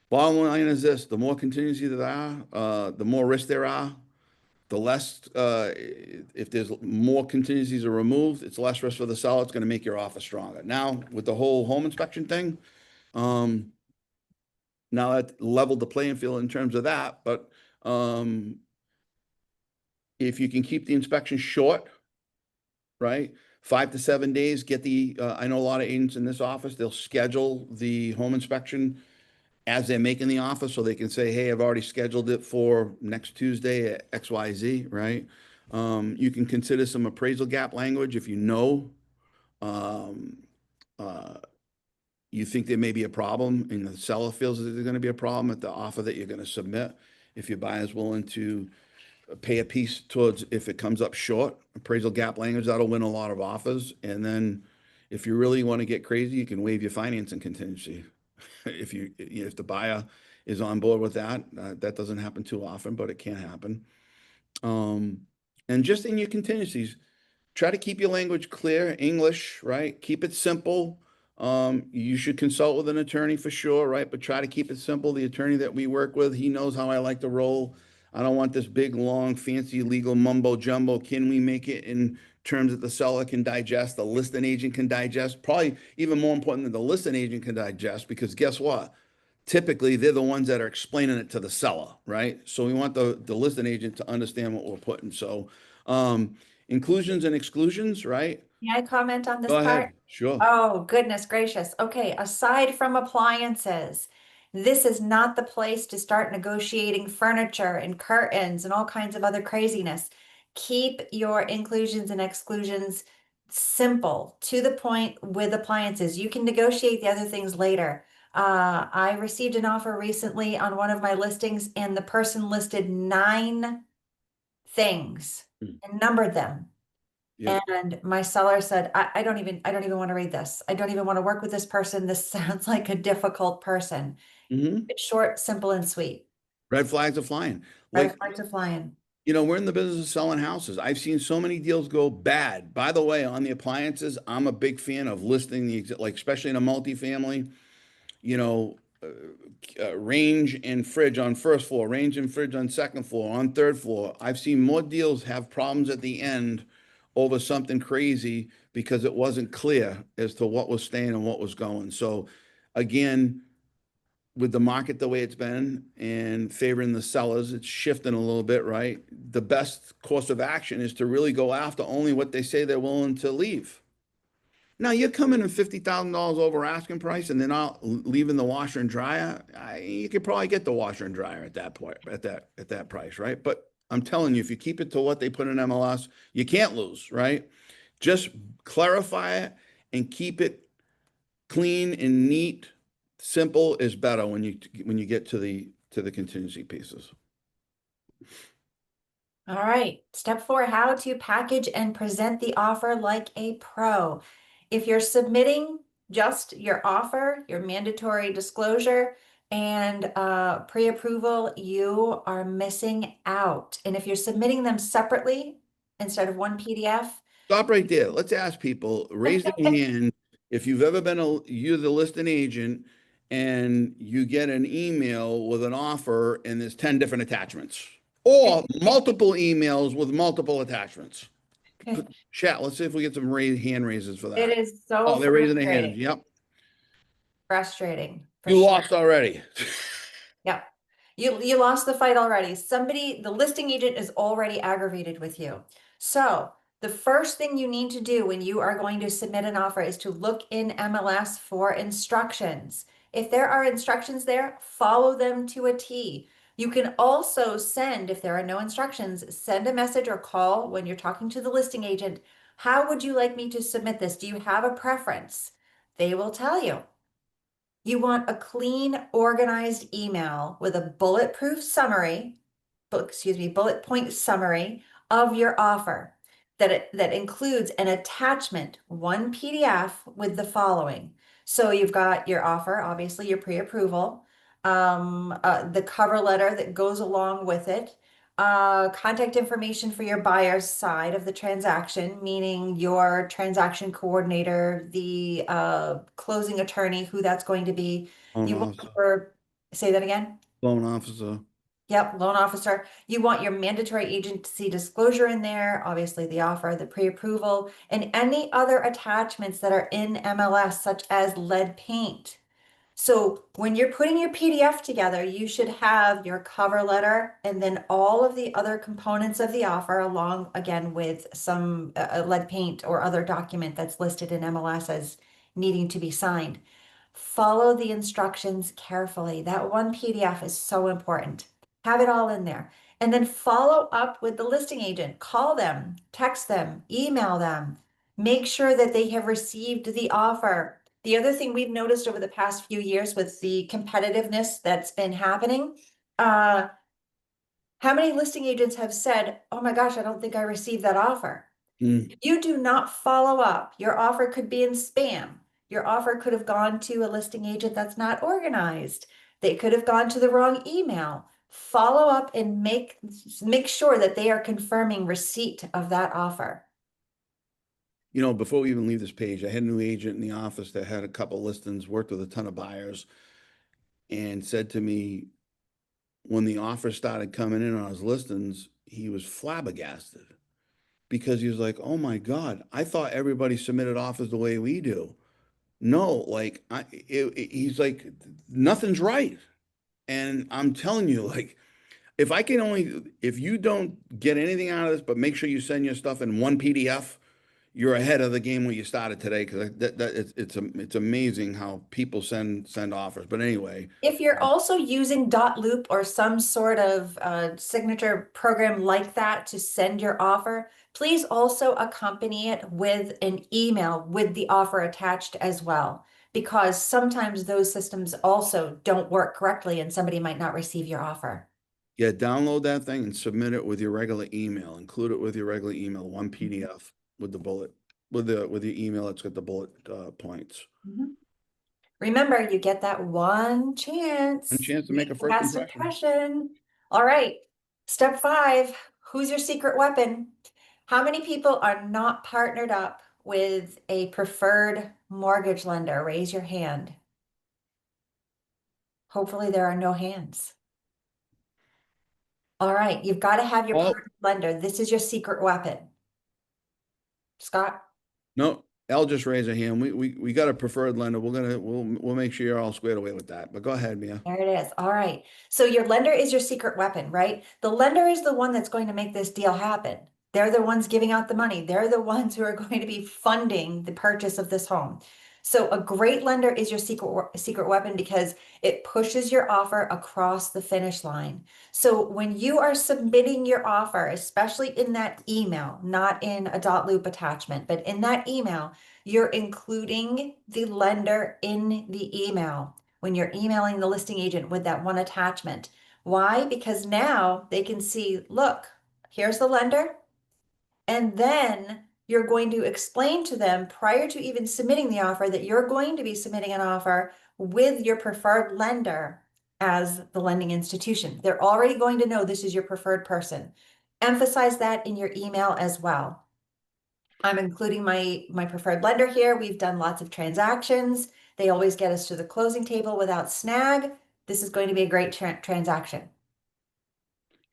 bottom line is this: the more contingencies there are, the more risk there are. The less, if there's more contingencies are removed, it's less risk for the seller. It's going to make your offer stronger. Now, with the whole home inspection thing, um, now that leveled the playing field in terms of that. But if you can keep the inspection short, right? 5 to 7 days, I know a lot of agents in this office, they'll schedule the home inspection as they're making the offer so they can say, hey, I've already scheduled it for next Tuesday at XYZ, right? You can consider some appraisal gap language if you know um, uh, you think there may be a problem and the seller feels that there's going to be a problem at the offer that you're going to submit. If your buyer is willing to pay a piece towards if it comes up short. Appraisal gap language, that'll win a lot of offers. And then if you really want to get crazy, you can waive your financing contingency. If the buyer is on board with that, that doesn't happen too often, but it can happen. Um, and just in your contingencies, try to keep your language clear, English, right? Keep it simple. You should consult with an attorney for sure, right? But try to keep it simple. The attorney that we work with, he knows how I like to roll. I don't want this big, long, fancy legal mumbo jumbo. Can we make it in terms that the seller can digest, the listing agent can digest? Probably even more important than the listing agent can digest, because guess what? Typically, they're the ones that are explaining it to the seller, right? So we want the listing agent to understand what we're putting. So, inclusions and exclusions, right? May I comment on this Go part? ahead. Sure. Oh, goodness gracious. Okay, aside from appliances, this is not the place to start negotiating furniture and curtains and all kinds of other craziness. Keep your inclusions and exclusions simple, to the point with appliances. You can negotiate the other things later. I received an offer recently on one of my listings, and the person listed 9 things Mm. and numbered them. Yep. And my seller said, I don't even want to read this. I don't even want to work with this person. This sounds like a difficult person. Hmm. It's short, simple, and sweet. Red flags are flying. Red Like, flags are flying. we're in the business of selling houses. I've seen so many deals go bad. By the way, on the appliances, I'm a big fan of listing like, especially in a multifamily, you know, range and fridge on first floor, range and fridge on second floor, on third floor. I've seen more deals have problems at the end over something crazy because it wasn't clear as to what was staying and what was going. So again, with the market the way it's been and favoring the sellers, it's shifting a little bit, right? The best course of action is to really go after only what they say they're willing to leave. Now you're coming in $50,000 over asking price, and they're not leaving the washer and dryer. You could probably get the washer and dryer at that point, at that price, right? But I'm telling you, if you keep it to what they put in MLS, you can't lose, right? Just clarify it and keep it clean and neat. Simple is better when you get to the contingency pieces. All right. Step 4, how to package and present the offer like a pro. If you're submitting just your offer, your mandatory disclosure, and pre-approval, you are missing out. And if you're submitting them separately instead of one PDF, Stop right there. Let's ask people, raise their hand, if you've ever you're the listing agent and you get an email with an offer and there's 10 different attachments, or multiple emails with multiple attachments. Chat, let's see if we get some hand raises for it that. is so Oh, they're raising their hands. frustrating. Yep. Frustrating for You sure. lost already. Yep. You lost the fight already. The listing agent is already aggravated with you. So the first thing you need to do when you are going to submit an offer is to look in MLS for instructions. If there are instructions there, follow them to a T. You can also send, if there are no instructions, send a message or call when you're talking to the listing agent. How would you like me to submit this? Do you have a preference? They will tell you. You want a clean, organized email with a bulletproof summary, bullet point summary of your offer that includes an attachment, one PDF with the following. So you've got your offer, obviously your pre-approval, the cover letter that goes along with it, contact information for your buyer's side of the transaction, meaning your transaction coordinator, the closing attorney, who that's going to be. Loan You want officer. say that again? Loan officer. Yep, loan officer. You want your mandatory agency disclosure in there, obviously the offer, the pre-approval, and any other attachments that are in MLS, such as lead paint. So when you're putting your PDF together, you should have your cover letter and then all of the other components of the offer, along again with some lead paint or other document that's listed in MLS as needing to be signed. Follow the instructions carefully. That one PDF is so important. Have it all in there. And then follow up with the listing agent. Call them, text them, email them. Make sure that they have received the offer. The other thing we've noticed over the past few years with the competitiveness that's been happening, uh, How many listing agents have said, oh my gosh, I don't think I received that offer? Hmm. You do not follow up. Your offer could be in spam. Your offer could have gone to a listing agent that's not organized. They could have gone to the wrong email. Follow up and make sure that they are confirming receipt of that offer. You know, before we even leave this page, I had a new agent in the office that had a couple listings, worked with a ton of buyers, and said to me when the offers started coming in on his listings, he was flabbergasted because he was like, "Oh my God, I thought everybody submitted offers the way we do." No, like he's like, nothing's right. And I'm telling you, like, if you don't get anything out of this, but make sure you send your stuff in one PDF, you're ahead of the game when you started today. Because it's amazing how people send offers. But anyway, If you're also using dot loop or some sort of signature program like that to send your offer, please also accompany it with an email with the offer attached as well, because sometimes those systems also don't work correctly and somebody might not receive your offer. yeah, download that thing and submit it with your regular email. Include it with your regular email, one PDF with the bullet with your email. It's got the bullet points. Mhm. Remember, you get that one One chance. chance to make Make a the first best impression. impression. All right. Step 5, who's your secret weapon? How many people are not partnered up with a preferred mortgage lender? Raise your hand. Hopefully there are no hands. All right, you've got to have your Oh, partner lender. This is your secret weapon. Scott? no, L just raised a hand. We got a preferred lender. We'll make sure you're all squared away with that. But go ahead, Mia. There it is. All right. So your lender is your secret weapon, right? The lender is the one that's going to make this deal happen. They're the ones giving out the money. They're the ones who are going to be funding the purchase of this home. So a great lender is your secret weapon because it pushes your offer across the finish line. So when you are submitting your offer, especially in that email, not in a dot loop attachment, but in that email, you're including the lender in the email when you're emailing the listing agent with that one attachment. Why? Because now they can see, look, here's the lender. And then you're going to explain to them prior to even submitting the offer that you're going to be submitting an offer with your preferred lender as the lending institution. They're already going to know this is your preferred person. Emphasize that in your email as well. I'm including my preferred lender here. We've done lots of transactions. They always get us to the closing table without snag. This is going to be a great transaction.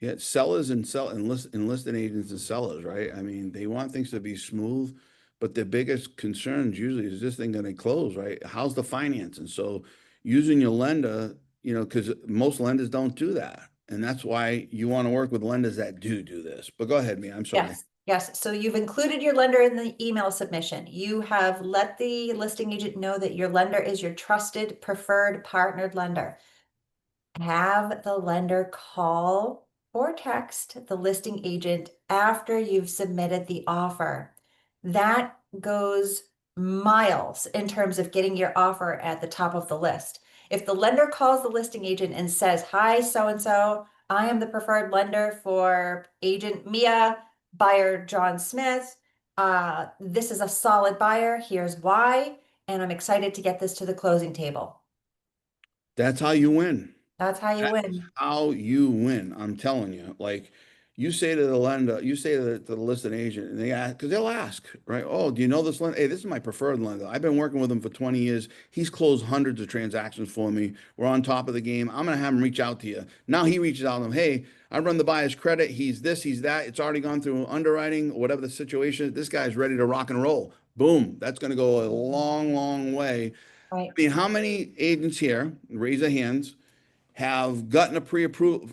Yeah, sellers enlisted agents and sellers, right? I mean, they want things to be smooth, but their biggest concerns usually is this thing going to close, right? How's the financing? So using your lender, you know, because most lenders don't do that. And that's why you want to work with lenders that do this. But go ahead, Mia. I'm sorry. Yes, yes. So you've included your lender in the email submission. You have let the listing agent know that your lender is your trusted, preferred, partnered lender. Have the lender call or text the listing agent after you've submitted the offer. That goes miles in terms of getting your offer at the top of the list. If the lender calls the listing agent and says, hi, so and so, I am the preferred lender for agent Mia, buyer John Smith. This is a solid buyer. Here's why. And I'm excited to get this to the closing table. That's how you win. That's how you That's win. how you win. I'm telling you. Like you say to the lender, you say to the listed agent, and they ask because they'll ask, right? Oh, do you know this lender? Hey, this is my preferred lender. I've been working with him for 20 years. He's closed hundreds of transactions for me. We're on top of the game. I'm gonna have him reach out to you. Now he reaches out to him. Hey, I run the buyer's credit. He's this, he's that. It's already gone through underwriting, whatever the situation is. This guy's ready to rock and roll. Boom. That's gonna go a long, long way. Right. I mean, how many agents here, raise their hands, have gotten a pre-approval,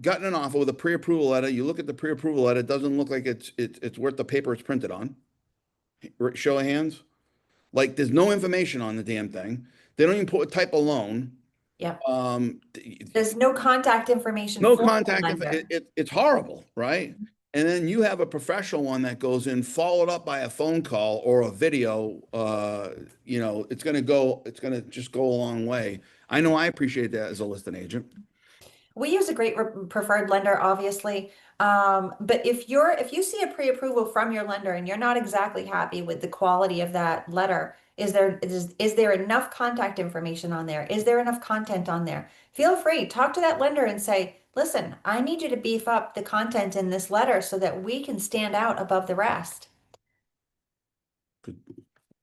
gotten an offer with a pre-approval letter. You look at the pre-approval letter, it doesn't look like it's worth the paper it's printed on. Show of hands. Like there's no information on the damn thing. They don't even put type of loan. Yep. Um, There's no contact information no for the contact. lender. It's horrible, right? And then you have a professional one that goes in, followed up by a phone call or a video. You know, it's gonna just go a long way. I know I appreciate that as a listing agent. We use a great preferred lender, obviously. But if you see a pre-approval from your lender and you're not exactly happy with the quality of that letter, is there enough contact information on there? Is there enough content on there? Feel free, talk to that lender and say, listen, I need you to beef up the content in this letter so that we can stand out above the rest.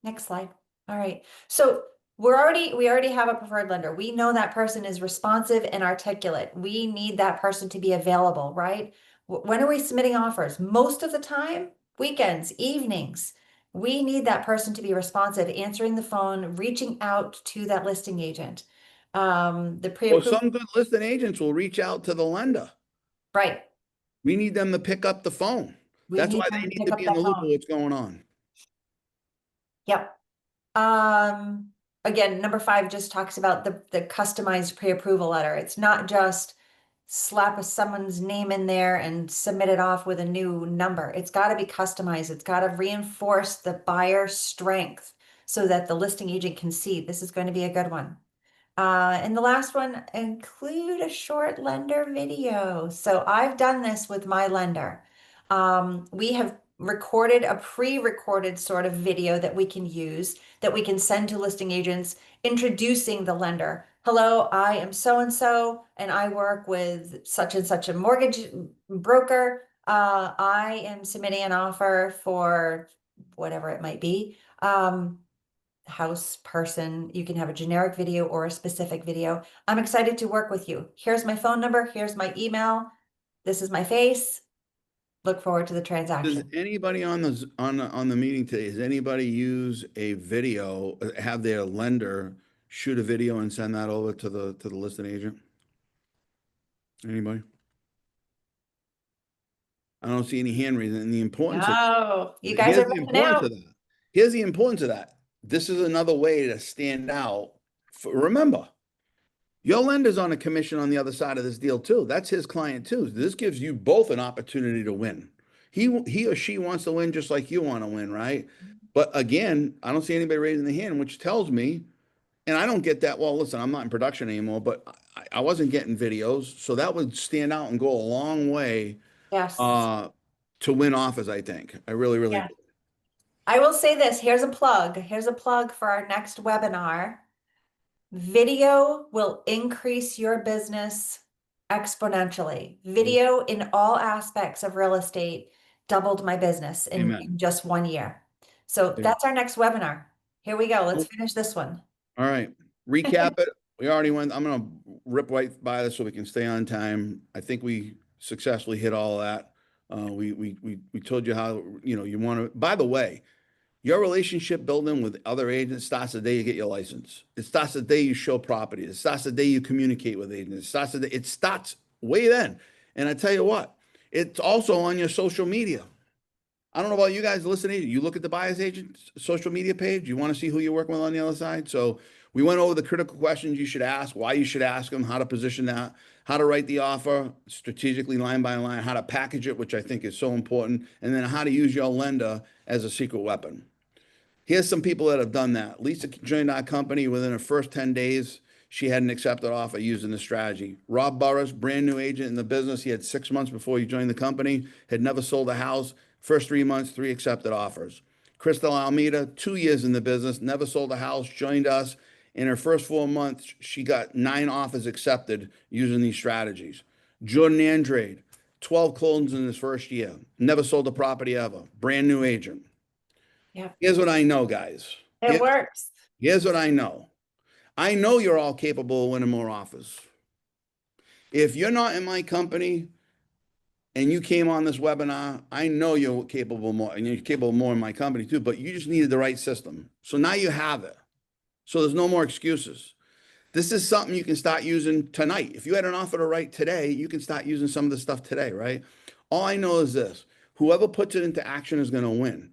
Next slide. All right. So we already have a preferred lender. We know that person is responsive and articulate. We need that person to be available, right? When are we submitting offers? Most of the time, weekends, evenings. We need that person to be responsive, answering the phone, reaching out to that listing agent. The Well, pre-approved, some good listing agents will reach out to the lender. right. We need them to pick up the phone. We That's need why them they to need pick to up be in that the loop of phone. what's going on. Yep. Um, Again, number 5 just talks about the customized pre-approval letter. It's not just slap someone's name in there and submit it off with a new number. It's got to be customized. It's got to reinforce the buyer strength so that the listing agent can see this is going to be a good one. And the last one, include a short lender video. So I've done this with my lender. We have recorded a pre-recorded sort of video that we can use, that we can send to listing agents, introducing the lender. Hello, I am so and so, and I work with such and such a mortgage broker. I am submitting an offer for whatever it might be. House person. You can have a generic video or a specific video. I'm excited to work with you. Here's my phone number. Here's my email. This is my face. Look forward to the Does transaction. anybody on on the meeting today, does anybody use a video, have their lender shoot a video and send that over to the listing agent? Anybody? I don't see any hand raising. And the importance of No, you guys here's are the missing importance out. of that. Here's the importance of that. This is another way to stand out. Remember, your lender's on a commission on the other side of this deal too. That's his client too. This gives you both an opportunity to win. He or she wants to win just like you want to win, right? But again, I don't see anybody raising the hand, which tells me, and I don't get that. Well, listen, I'm not in production anymore, but I wasn't getting videos, so that would stand out and go a long way Yes. uh, to win offers. I think I really, really Yeah. do. I will say this. Here's a plug. Here's a plug for our next webinar. Video will increase your business exponentially. Video in all aspects of real estate doubled my business Amen. in just 1 year. So Yeah. that's our next webinar. Here we go. Let's finish this one. All right. Recap it. We already went. I'm gonna rip right by this so we can stay on time. I think we successfully hit all of that. We told you how, you want to. By the way, your relationship building with other agents starts the day you get your license. It starts the day you show property. It starts the day you communicate with agents. It starts way then. And I tell you what, it's also on your social media. I don't know about you guys listening. You look at the buyer's agent social media page. You want to see who you're working with on the other side. So we went over the critical questions you should ask, why you should ask them, how to position that, how to write the offer strategically line by line, how to package it, which I think is so important, and then how to use your lender as a secret weapon. Here's some people that have done that. Lisa joined our company within her first 10 days. She had an accepted offer using the strategy. Rob Burris, brand new agent in the business. He had 6 months before he joined the company, had never sold a house. First 3 months, 3 accepted offers. Crystal Almeida, 2 years in the business, never sold a house, joined us. In her first 4 months, she got 9 offers accepted using these strategies. Jordan Andrade, 12 closings in his first year, never sold a property ever, brand new agent. Yeah, Here's what I know, guys. it works. Here's what I know. I know you're all capable of winning more offers. If you're not in my company and you came on this webinar, I know you're capable more, and you're capable more in my company too, but you just needed the right system. So now you have it. So there's no more excuses. This is something you can start using tonight. If you had an offer to write today, you can start using some of the stuff today, right? All I know is this: whoever puts it into action is going to win.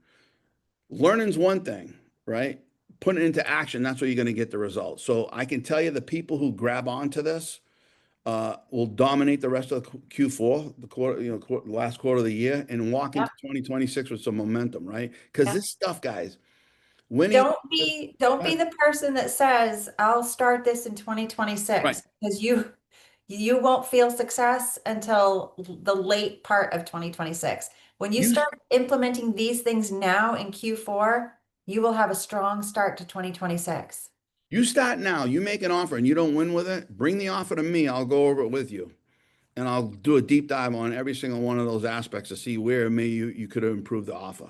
Learning's one thing, right? Putting it into action, that's where you're going to get the results. So I can tell you the people who grab onto this will dominate the rest of the Q4, the quarter, last quarter of the year, and walk Yep. into 2026 with some momentum, right? Because Yep. this stuff, guys, winning, Don't be the person that says, I'll start this in right? 2026 because You won't feel success until the late part of 2026. When you You start implementing these things now in Q4, you will have a strong start to 2026. you start now, you make an offer and you don't win with it, bring the offer to me. I'll go over it with you. And I'll do a deep dive on every single one of those aspects to see where maybe you could have improved the offer.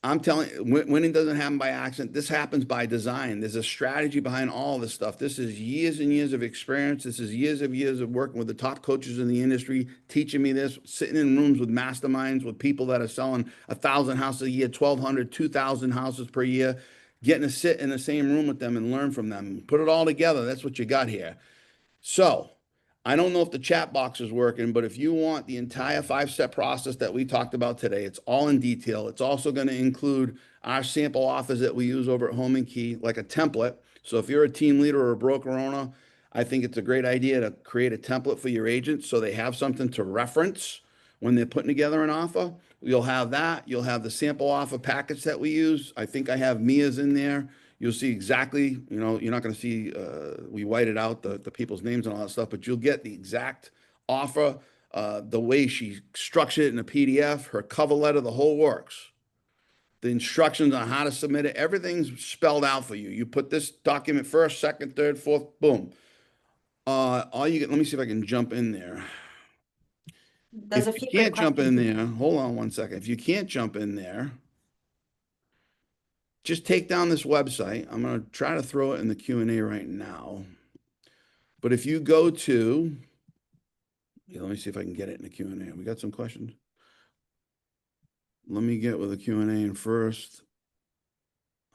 I'm telling you, winning doesn't happen by accident. This happens by design. There's a strategy behind all this stuff. This is years and years of experience. This is years of working with the top coaches in the industry, teaching me this, sitting in rooms with masterminds with people that are selling 1,000 houses a year, 1,200, 2,000 houses per year, getting to sit in the same room with them and learn from them. Put it all together. That's what you got here. So I don't know if the chat box is working, but if you want the entire 5-step process that we talked about today, it's all in detail. It's also going to include our sample offers that we use over at Home and Key, like a template. So if you're a team leader or a broker owner, I think it's a great idea to create a template for your agents so they have something to reference when they're putting together an offer. You'll have that. You'll have the sample offer package that we use. I think I have Mia's in there. You'll see exactly, you're not going to see, we whited out the people's names and all that stuff, but you'll get the exact offer, the way she structured it in a PDF, her cover letter, the whole works. The instructions on how to submit it, everything's spelled out for you. You put this document first, second, third, fourth, boom. All you get, let me see if I can jump in there. There's If a you few good can't jump in questions. there, hold on one second. If you can't jump in there, just take down this website. I'm going to try to throw it in the Q&A right now. But if you go to, yeah, let me see if I can get it in the Q&A. We got some questions. Let me get with the Q&A in first.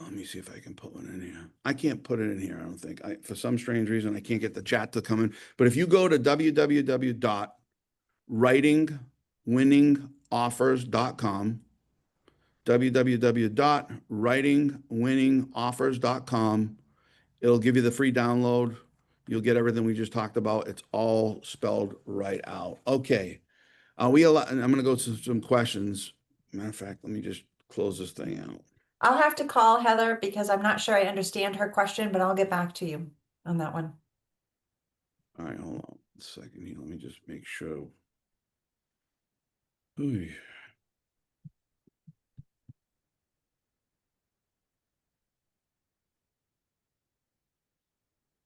Let me see if I can put one in here. I can't put it in here, I don't think. For some strange reason, I can't get the chat to come in. But if you go to www.writingwinningoffers.com, www.writingwinningoffers.com, it'll give you the free download. You'll get everything we just talked about. It's all spelled right out. Okay. We allow, and I'm going to go to some questions. Matter of fact, let me just close this thing out. I'll have to call Heather because I'm not sure I understand her question, but I'll get back to you on that one. All right, hold on a second here. Let me just make sure. Ooh.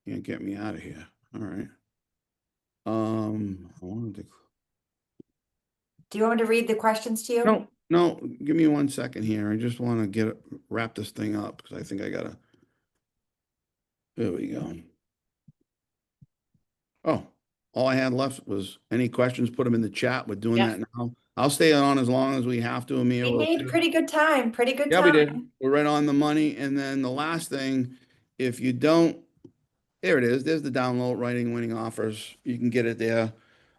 Can't get me out of here. All right. I wanted to. Do you want me to read the questions to you? No, no, give me 1 second here. I just want to wrap this thing up because I think I gotta. There we go. Oh, all I had left was any questions, put them in the chat. We're doing Yes. that now. I'll stay on as long as we have to, Amir. We We'll made see. pretty good time, pretty good Yeah, we did. time. We're right on the money. And then the last thing, if you don't, there it is. There's the download, writing winning offers. You can get it there.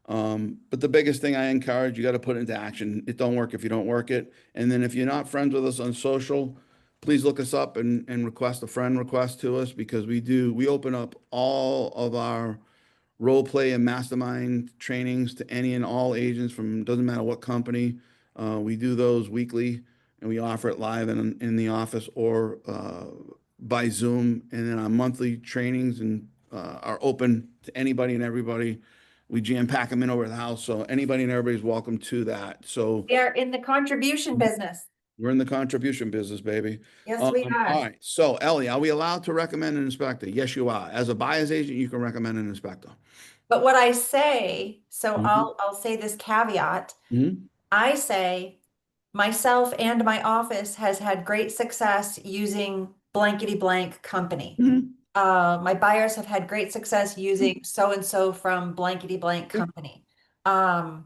But the biggest thing I encourage, you got to put it into action. It don't work if you don't work it. And then if you're not friends with us on social, please look us up and request a friend request to us because we open up all of our role play and mastermind trainings to any and all agents from doesn't matter what company. We do those weekly and we offer it live in the office or by Zoom. And then our monthly trainings and are open to anybody and everybody. We jam pack them in over the house. So anybody and everybody's welcome to that. So We are in the contribution business. we're in the contribution business, baby. Yes, we are. All right. So Ellie, are we allowed to recommend an inspector? Yes, you are. As a buyer's agent, you can recommend an inspector. But what I say, so Mhm. I'll say this caveat. Mhm. I say myself and my office has had great success using blankety blank company. Mhm. My buyers have had great success using so and so from blankety blank Yeah. company.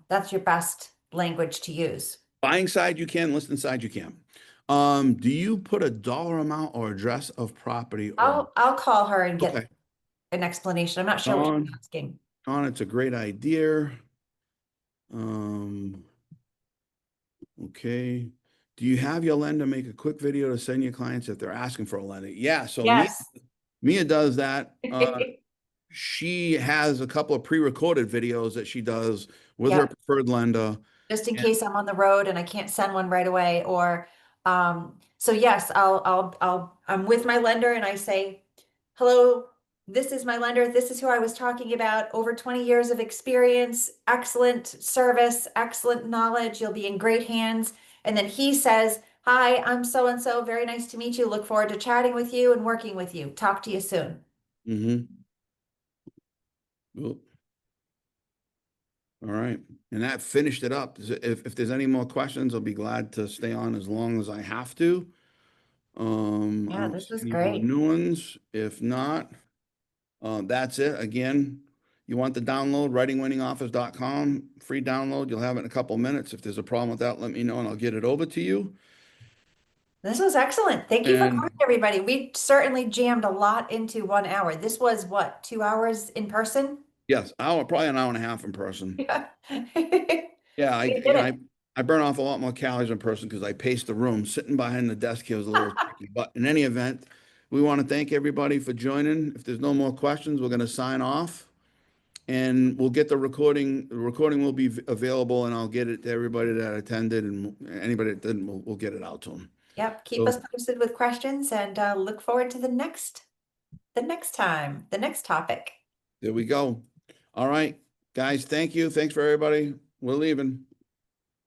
That's your best language to use. Buying side, you can. Listing side, you can. Do you put a dollar amount or address of property or I'll call her and get okay? an explanation. I'm not sure what she's Don, asking. Don, it's a great idea. Um, okay. Do you have your lender make a quick video to send your clients if they're asking for a lender? Yeah. So Yes. Mia does that. She has a couple of pre-recorded videos that she does with her Yep. preferred lender. Just in And case I'm on the road and I can't send one right away. Or so yes, I'm with my lender and I say, hello, this is my lender. This is who I was talking about. Over 20 years of experience, excellent service, excellent knowledge. You'll be in great hands. And then he says, hi, I'm so and so. Very nice to meet you. Look forward to chatting with you and working with you. Talk to you soon. Mm-hmm. All right. And that finished it up. If there's any more questions, I'll be glad to stay on as long as I have to. I Yeah, don't this see was any more great. new ones. If not, that's it. Again, you want the download, writingwinningoffice.com, free download. You'll have it in a couple minutes. If there's a problem with that, let me know and I'll get it over to you. This was excellent. Thank you for coming, And everybody. We certainly jammed a lot into 1 hour. This was what, 2 hours in person? yes, probably an hour and a half in person. Yeah. Yeah, We did it. I burn off a lot more calories in person because I pace the room. Sitting behind the desk here was a little tricky. But in any event, we want to thank everybody for joining. If there's no more questions, we're going to sign off and we'll get the recording. The recording will be available and I'll get it to everybody that attended, and anybody that didn't, we'll get it out to them. Yep. Keep us So posted with questions and look forward to the next time, the next topic. there we go. All right, guys, thank you. Thanks for everybody. We're leaving.